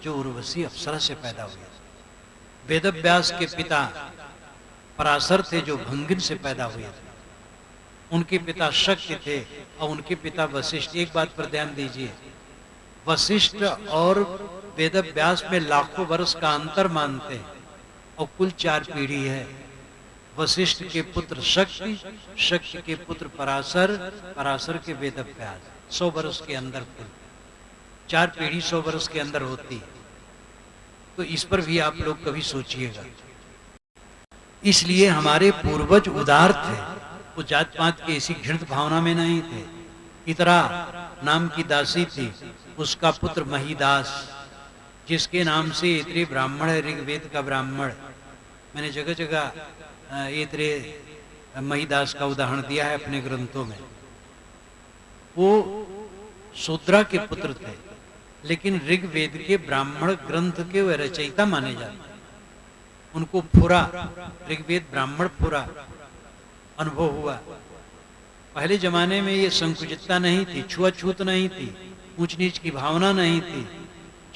जो उर्वशी अप्सरा से पैदा हुए। वेदव्यास के पिता पराशर थे, जो भंगिन से पैदा हुए थे। उनके पिता शक्ति थे और उनके पिता वशिष्ठ। एक बात पर ध्यान दीजिए, वशिष्ठ और वेदव्यास में लाखों वर्ष का अंतर मानते हैं और कुल 4 पीढ़ी है। वशिष्ठ के पुत्र शक्ति, शक्ति के पुत्र पराशर, पराशर के वेदव्यास। 100 वर्ष के अंदर कुल 4 पीढ़ी 100 वर्ष के अंदर होती है। तो इस पर भी आप लोग कभी सोचिएगा। इसलिए हमारे पूर्वज उदार थे, वो जात पात की ऐसी घृणित भावना में नहीं थे। इतरा नाम की दासी थी, उसका पुत्र महिदास, जिसके नाम से इतरे ब्राह्मण है, ऋग्वेद का ब्राह्मण। मैंने जगह जगह इतरे महिदास का उदाहरण दिया है अपने ग्रंथों में। वो शूद्रा के पुत्र थे, लेकिन ऋग्वेद के ब्राह्मण ग्रंथ के वे रचयिता माने जाते। उनको फुरा, ऋग्वेद ब्राह्मण फुरा अनुभव हुआ। पहले जमाने में ये संकुचितता नहीं थी, छुआछूत नहीं थी, ऊंच नीच की भावना नहीं थी।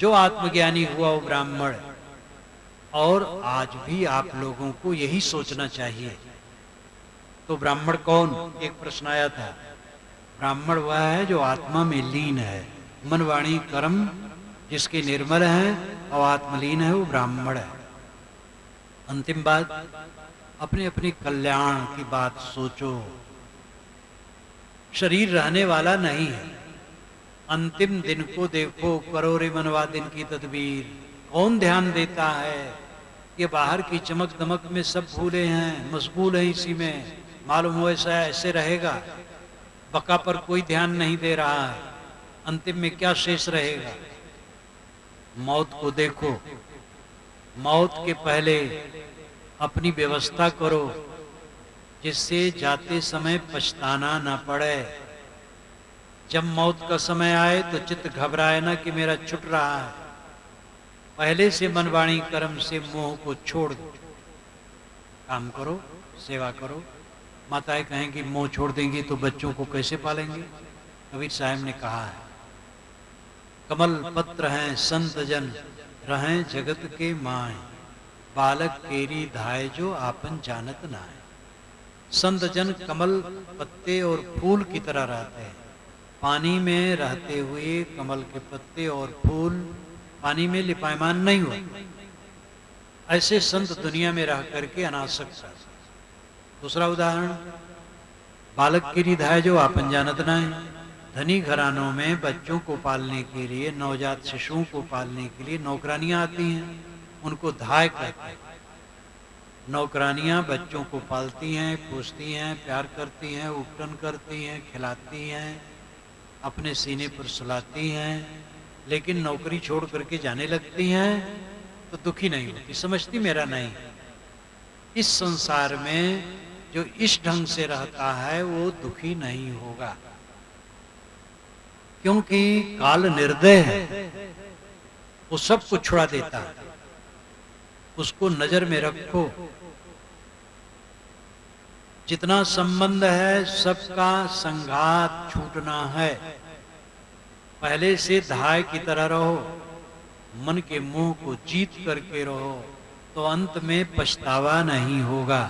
जो आत्मज्ञानी हुआ वो ब्राह्मण। और आज भी आप लोगों को यही सोचना चाहिए। तो ब्राह्मण कौन? एक प्रश्न आया था। ब्राह्मण वह है जो आत्मा में लीन है, मन वाणी कर्म जिसके निर्मल हैं और आत्मलीन है वो ब्राह्मण है। अंतिम बात, अपने अपने कल्याण की बात सोचो। शरीर रहने वाला नहीं है। अंतिम दिन को देखो, करो रे मनवा दिन की तदबीर। कौन ध्यान देता है? ये बाहर की चमक दमक में सब भूले हैं, मशगूल हैं इसी में। मालूम हो ऐसा ऐसे रहेगा, बका पर कोई ध्यान नहीं दे रहा है। अंतिम में क्या शेष रहेगा? मौत को देखो, मौत के पहले अपनी व्यवस्था करो जिससे जाते समय पछताना ना पड़े। जब मौत का समय आए तो चित्त घबराए ना कि मेरा छूट रहा है। पहले से मन वाणी कर्म से मोह को छोड़ दो। काम करो, सेवा करो। माताएं कहेंगी मोह छोड़ देंगी तो बच्चों को कैसे पालेंगे? कबीर साहब ने कहा है, कमल पत्र हैं संत जन रहें जगत के माए, बालक केरी धाय जो आपन जानत नाय। संत जन कमल पत्ते और फूल की तरह रहते हैं। पानी में रहते हुए कमल के पत्ते और फूल पानी में लिपायमान नहीं हुए। ऐसे संत दुनिया में रह करके अनासक्त है। दूसरा उदाहरण, बालक की रिधाय जो आपन जानत ना है। धनी घरानों में बच्चों को पालने के लिए, नवजात शिशुओं को पालने के लिए नौकरानियां आती हैं, उनको धाय कहते हैं। नौकरानियां बच्चों को पालती हैं, पोसती हैं, प्यार करती हैं, उपटन करती हैं, खिलाती हैं, अपने सीने पर सुलाती हैं। लेकिन नौकरी छोड़ करके जाने लगती हैं तो दुखी नहीं होती, समझती मेरा नहीं। इस संसार में जो इस ढंग से रहता है वो दुखी नहीं होगा, क्योंकि काल निर्दय है। वो सब कुछ छुड़ा देता है। उसको नजर में रखो। जितना संबंध है सबका संघात छूटना है। पहले से धाय की तरह रहो, मन के मोह को जीत करके रहो, तो अंत में पछतावा नहीं होगा।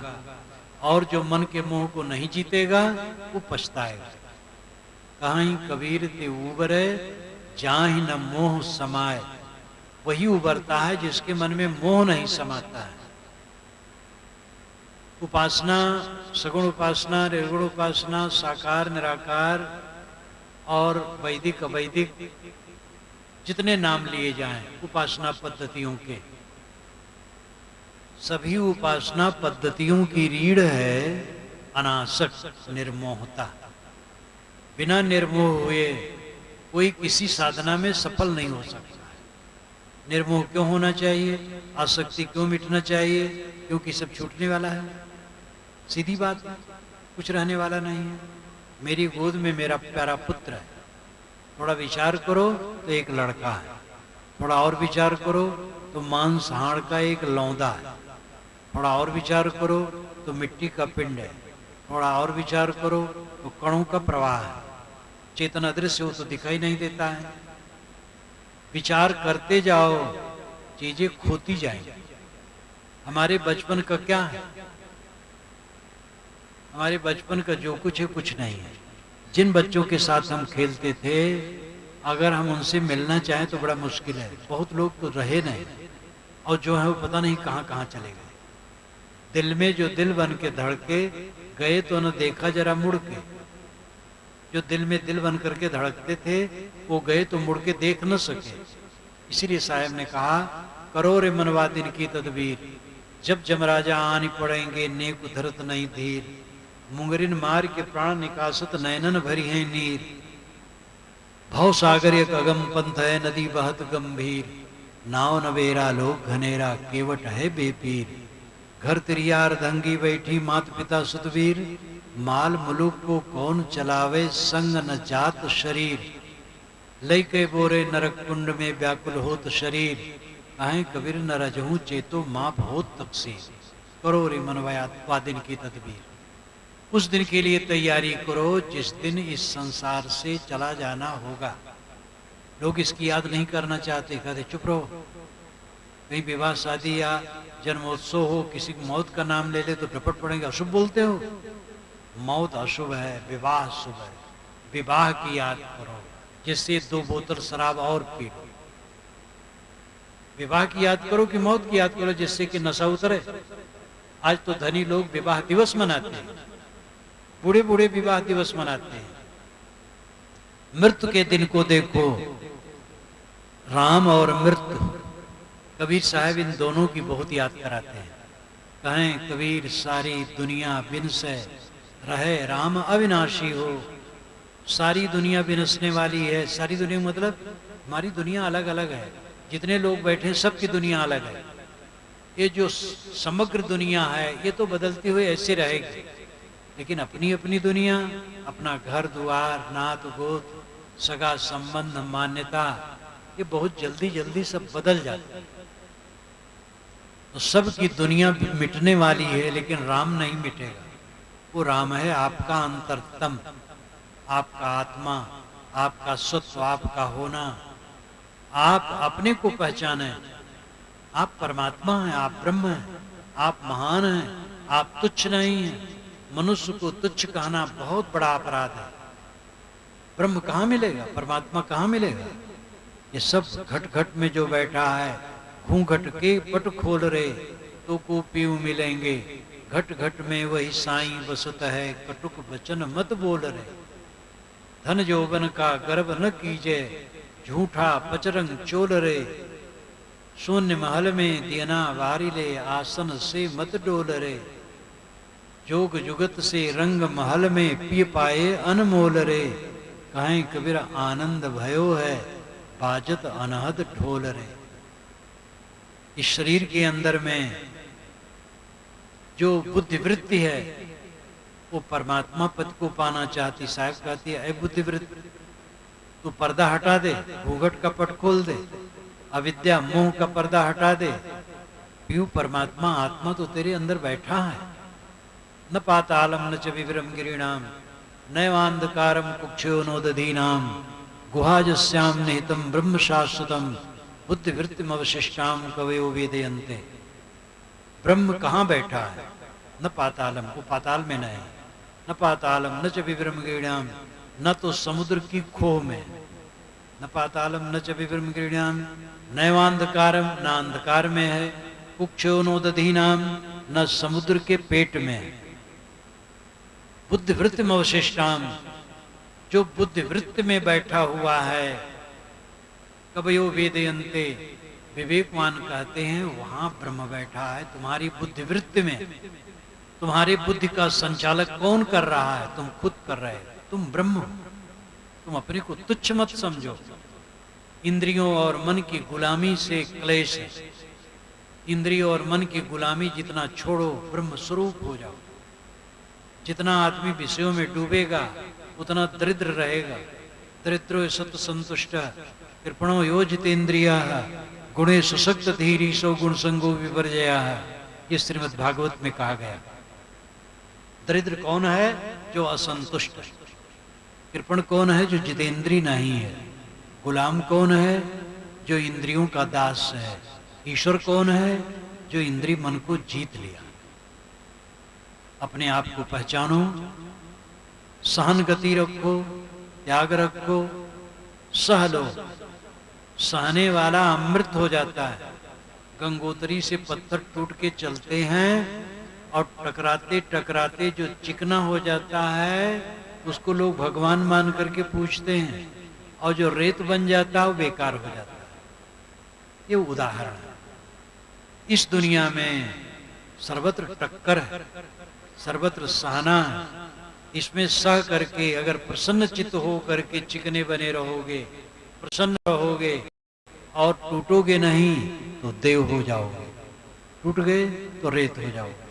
और जो मन के मोह को नहीं जीतेगा वो पछताएगा। कहीं कबीर ते उबरे जाहि न मोह समाए। वही उबरता है जिसके मन में मोह नहीं समाता है। उपासना, सगुण उपासना, निर्गुण उपासना, साकार निराकार और वैदिक अवैदिक, जितने नाम लिए जाएं उपासना पद्धतियों के, सभी उपासना पद्धतियों की रीढ़ है अनासक्त निर्मोहता। बिना निर्मोह हुए कोई किसी साधना में सफल नहीं हो सकता। निर्मोह क्यों होना चाहिए? आसक्ति क्यों मिटना चाहिए? क्योंकि सब छूटने वाला है। सीधी बात है, कुछ रहने वाला नहीं है। मेरी गोद में मेरा प्यारा पुत्र है। थोड़ा विचार करो तो एक लड़का है, थोड़ा और विचार करो तो मांस हाड़ का एक लौंदा है, थोड़ा और विचार करो तो मिट्टी का पिंड है, थोड़ा और विचार करो तो कणों का प्रवाह है। चेतन अदृश्य हो तो दिखाई नहीं देता है। विचार करते जाओ, चीजें खोती जाएंगी। हमारे बचपन का क्या है? हमारे बचपन का जो कुछ है कुछ नहीं है। जिन बच्चों के साथ हम खेलते थे, अगर हम उनसे मिलना चाहें तो बड़ा मुश्किल है। बहुत लोग तो रहे नहीं, और जो है वो पता नहीं कहाँ कहाँ चले गए। दिल में जो दिल बन के धड़के गए तो न देखा जरा मुड़ के। जो दिल में दिल बन करके धड़कते थे वो गए तो मुड़ के देख न सके। इसीलिए साहब ने कहा, करो रे मनवा दिन की तदबीर। जब जमराजा आनी पड़ेंगे नेक उधरत नहीं धीर। मुंगरिन मार के प्राण निकासत नैनन भरी है नीर। भव सागर एक अगम पंथ है नदी बहत गंभीर। नाव नवेरा लोग घनेरा केवट है बेपीर। घर तिरियार धंगी बैठी मात पिता सुतवीर। माल मुलुक को कौन चलावे संग न जात शरीर। लई के बोरे नरक कुंड में व्याकुल होत शरीर। कहें कबीर न रजहूं चेतो माप होत तकसीर। करो रे मनवाया दिन की तदबीर। उस दिन के लिए तैयारी करो जिस दिन इस संसार से चला जाना होगा। लोग इसकी याद नहीं करना चाहते, कहते चुप रहो। कहीं विवाह शादी या जन्मोत्सव हो, किसी की मौत का नाम ले ले तो टपट पड़ेंगे, अशुभ बोलते हो। मौत अशुभ है, विवाह शुभ है। विवाह की याद करो, जिससे 2 बोतल शराब और पी लो। विवाह की याद करो कि मौत की याद करो, जिससे कि नशा उतरे। आज तो धनी लोग विवाह दिवस मनाते हैं, बूढ़े बूढ़े विवाह दिवस मनाते हैं। मृत्यु के दिन को देखो, राम और मृत्यु, कबीर साहब इन दोनों की बहुत याद कराते हैं। कहें कबीर सारी दुनिया बिनसे रहे राम अविनाशी हो। सारी दुनिया बिनसने वाली है। सारी दुनिया मतलब हमारी दुनिया अलग अलग है, जितने लोग बैठे सबकी दुनिया अलग है। ये जो समग्र दुनिया है ये तो बदलती हुई ऐसे रहेगी, लेकिन अपनी अपनी दुनिया, अपना घर द्वार, नात गोत, सगा संबंध, मान्यता, ये बहुत जल्दी जल्दी सब बदल जाता है। तो सबकी दुनिया मिटने वाली है, लेकिन राम नहीं मिटेगा। वो राम है आपका अंतरतम, आपका आत्मा, आपका सत्व, आपका होना। आप अपने को पहचाने, आप परमात्मा हैं, आप ब्रह्म हैं, आप महान हैं, आप तुच्छ नहीं हैं। मनुष्य को तुच्छ कहना बहुत बड़ा अपराध है। ब्रह्म कहाँ मिलेगा, परमात्मा कहाँ मिलेगा? ये सब घट घट में जो बैठा है, घूंघट के पट खोल रे तो को पीऊ मिलेंगे। घट घट में वही साईं बसत है, कटुक वचन मत बोल रे। धन यौवन का गर्व न कीजे, झूठा पचरंग चोल रे। शून्य महल में दियना वारी ले, आसन से मत डोल रे। जोग जुगत से रंग महल में, पी पाए अनमोल रे। कहें कबीर आनंद भयो है, बाजत अनहद ढोल रे। इस शरीर के अंदर में जो बुद्धिवृत्ति है वो परमात्मा पद को पाना चाहती। साहब कहती है, ऐ बुद्धिवृत्ति तू पर्दा हटा दे, घूंघट का पट खोल दे, अविद्या मोह का पर्दा हटा दे। पीऊ परमात्मा आत्मा तो तेरे अंदर बैठा है। न पातालम न च विवरम गिरिणाम, नैवांधकारम कुक्षयो नोदधीनाम। गुहाजस्याम निहितम ब्रह्म शाश्वतम, बुद्धिवृत्तिम अवशिष्टाम कवयो वेदयन्ते। ब्रह्म कहाँ बैठा है? न पातालम, वो पाताल में नहीं। न पातालम न च विवरम गिरिणाम, न तो समुद्र की खोह में। न पातालम न च विवरम गिरिणाम, नैवांधकारम, न अंधकार में है। कुक्षयो नोदधीनाम, न समुद्र के पेट में है। बुद्धिवृत्तिम अवशिष्टाम, जो बुद्धिवृत्ति में बैठा हुआ है। कवयो वेदयन्ते, विवेकवान कहते हैं वहां ब्रह्म बैठा है तुम्हारी बुद्धिवृत्ति में। तुम्हारी बुद्धि का संचालक कौन कर रहा है? तुम खुद कर रहे हो। तुम ब्रह्म हो। तुम अपने को तुच्छ मत समझो। इंद्रियों और मन की गुलामी से क्लेश है। इंद्रियों और मन की गुलामी जितना छोड़ो, ब्रह्म स्वरूप हो जाओ। जितना आदमी विषयों में डूबेगा उतना दरिद्र रहेगा। दरिद्रो सत संतुष्ट कृपणो योजितेन्द्रिया, गुणे सुशक्त धीरी सो गुण संगो विपर्जया। ये श्रीमद् भागवत में कहा गया। दरिद्र कौन है? जो असंतुष्ट है। कृपण कौन है? जो जितेंद्री नहीं है। गुलाम कौन है? जो इंद्रियों का दास है। ईश्वर कौन है? जो इंद्रिय मन को जीत लिया। अपने आप को पहचानो, सहन गति रखो, त्याग रखो, सह लो। सहने वाला अमृत हो जाता है। गंगोत्री से पत्थर टूट के चलते हैं और टकराते टकराते जो चिकना हो जाता है उसको लोग भगवान मान करके पूछते हैं, और जो रेत बन जाता है वो बेकार हो जाता है। ये उदाहरण है। इस दुनिया में सर्वत्र टक्कर है, सर्वत्र सहना है। इसमें सह करके अगर प्रसन्न चित्त हो करके चिकने बने रहोगे, प्रसन्न रहोगे और टूटोगे नहीं तो देव हो जाओगे। टूट गए तो रेत हो जाओगे।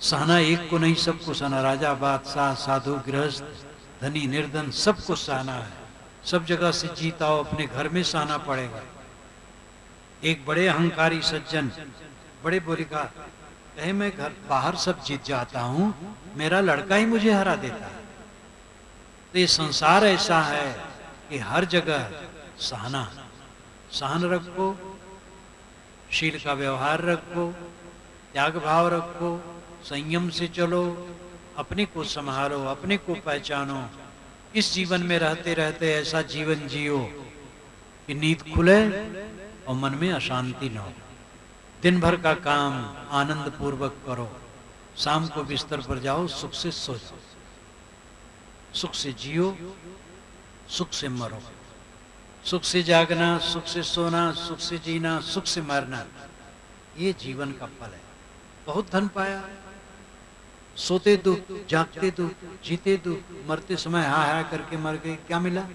सहना एक को नहीं, सबको सहना। राजा बादशाह, साधु गृहस्थ, धनी निर्धन, सबको सहना है। सब जगह से जीताओ, अपने घर में सहना पड़ेगा। एक बड़े अहंकारी सज्जन बड़े बोली कहे मैं घर बाहर सब जीत जाता हूं, मेरा लड़का ही मुझे हरा देता है। तो ये संसार ऐसा है कि हर जगह सहना, सहन रखो, शील का व्यवहार रखो, त्याग भाव रखो, संयम से चलो, अपने को संभालो, अपने को पहचानो। इस जीवन में रहते रहते ऐसा जीवन जियो कि नींद खुले और मन में अशांति न हो। दिन भर का काम आनंद पूर्वक करो, शाम को बिस्तर पर जाओ, सुख से सो जाओ, सुख से जियो, सुख से मरो। सुख से जागना, सुख से सोना, सुख से जीना, सुख से मरना, ये जीवन का फल है। बहुत धन पाया, सोते दुख, जागते दुख, जीते दुख, मरते समय हा हा करके मर गए, क्या मिला?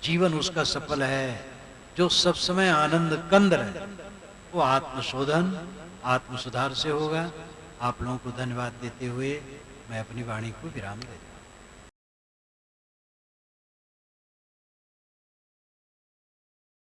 जीवन उसका सफल है जो सब समय आनंद कंद रहे। वो आत्मशोधन, आत्म सुधार से होगा। आप लोगों को धन्यवाद देते हुए मैं अपनी वाणी को विराम देता हूं।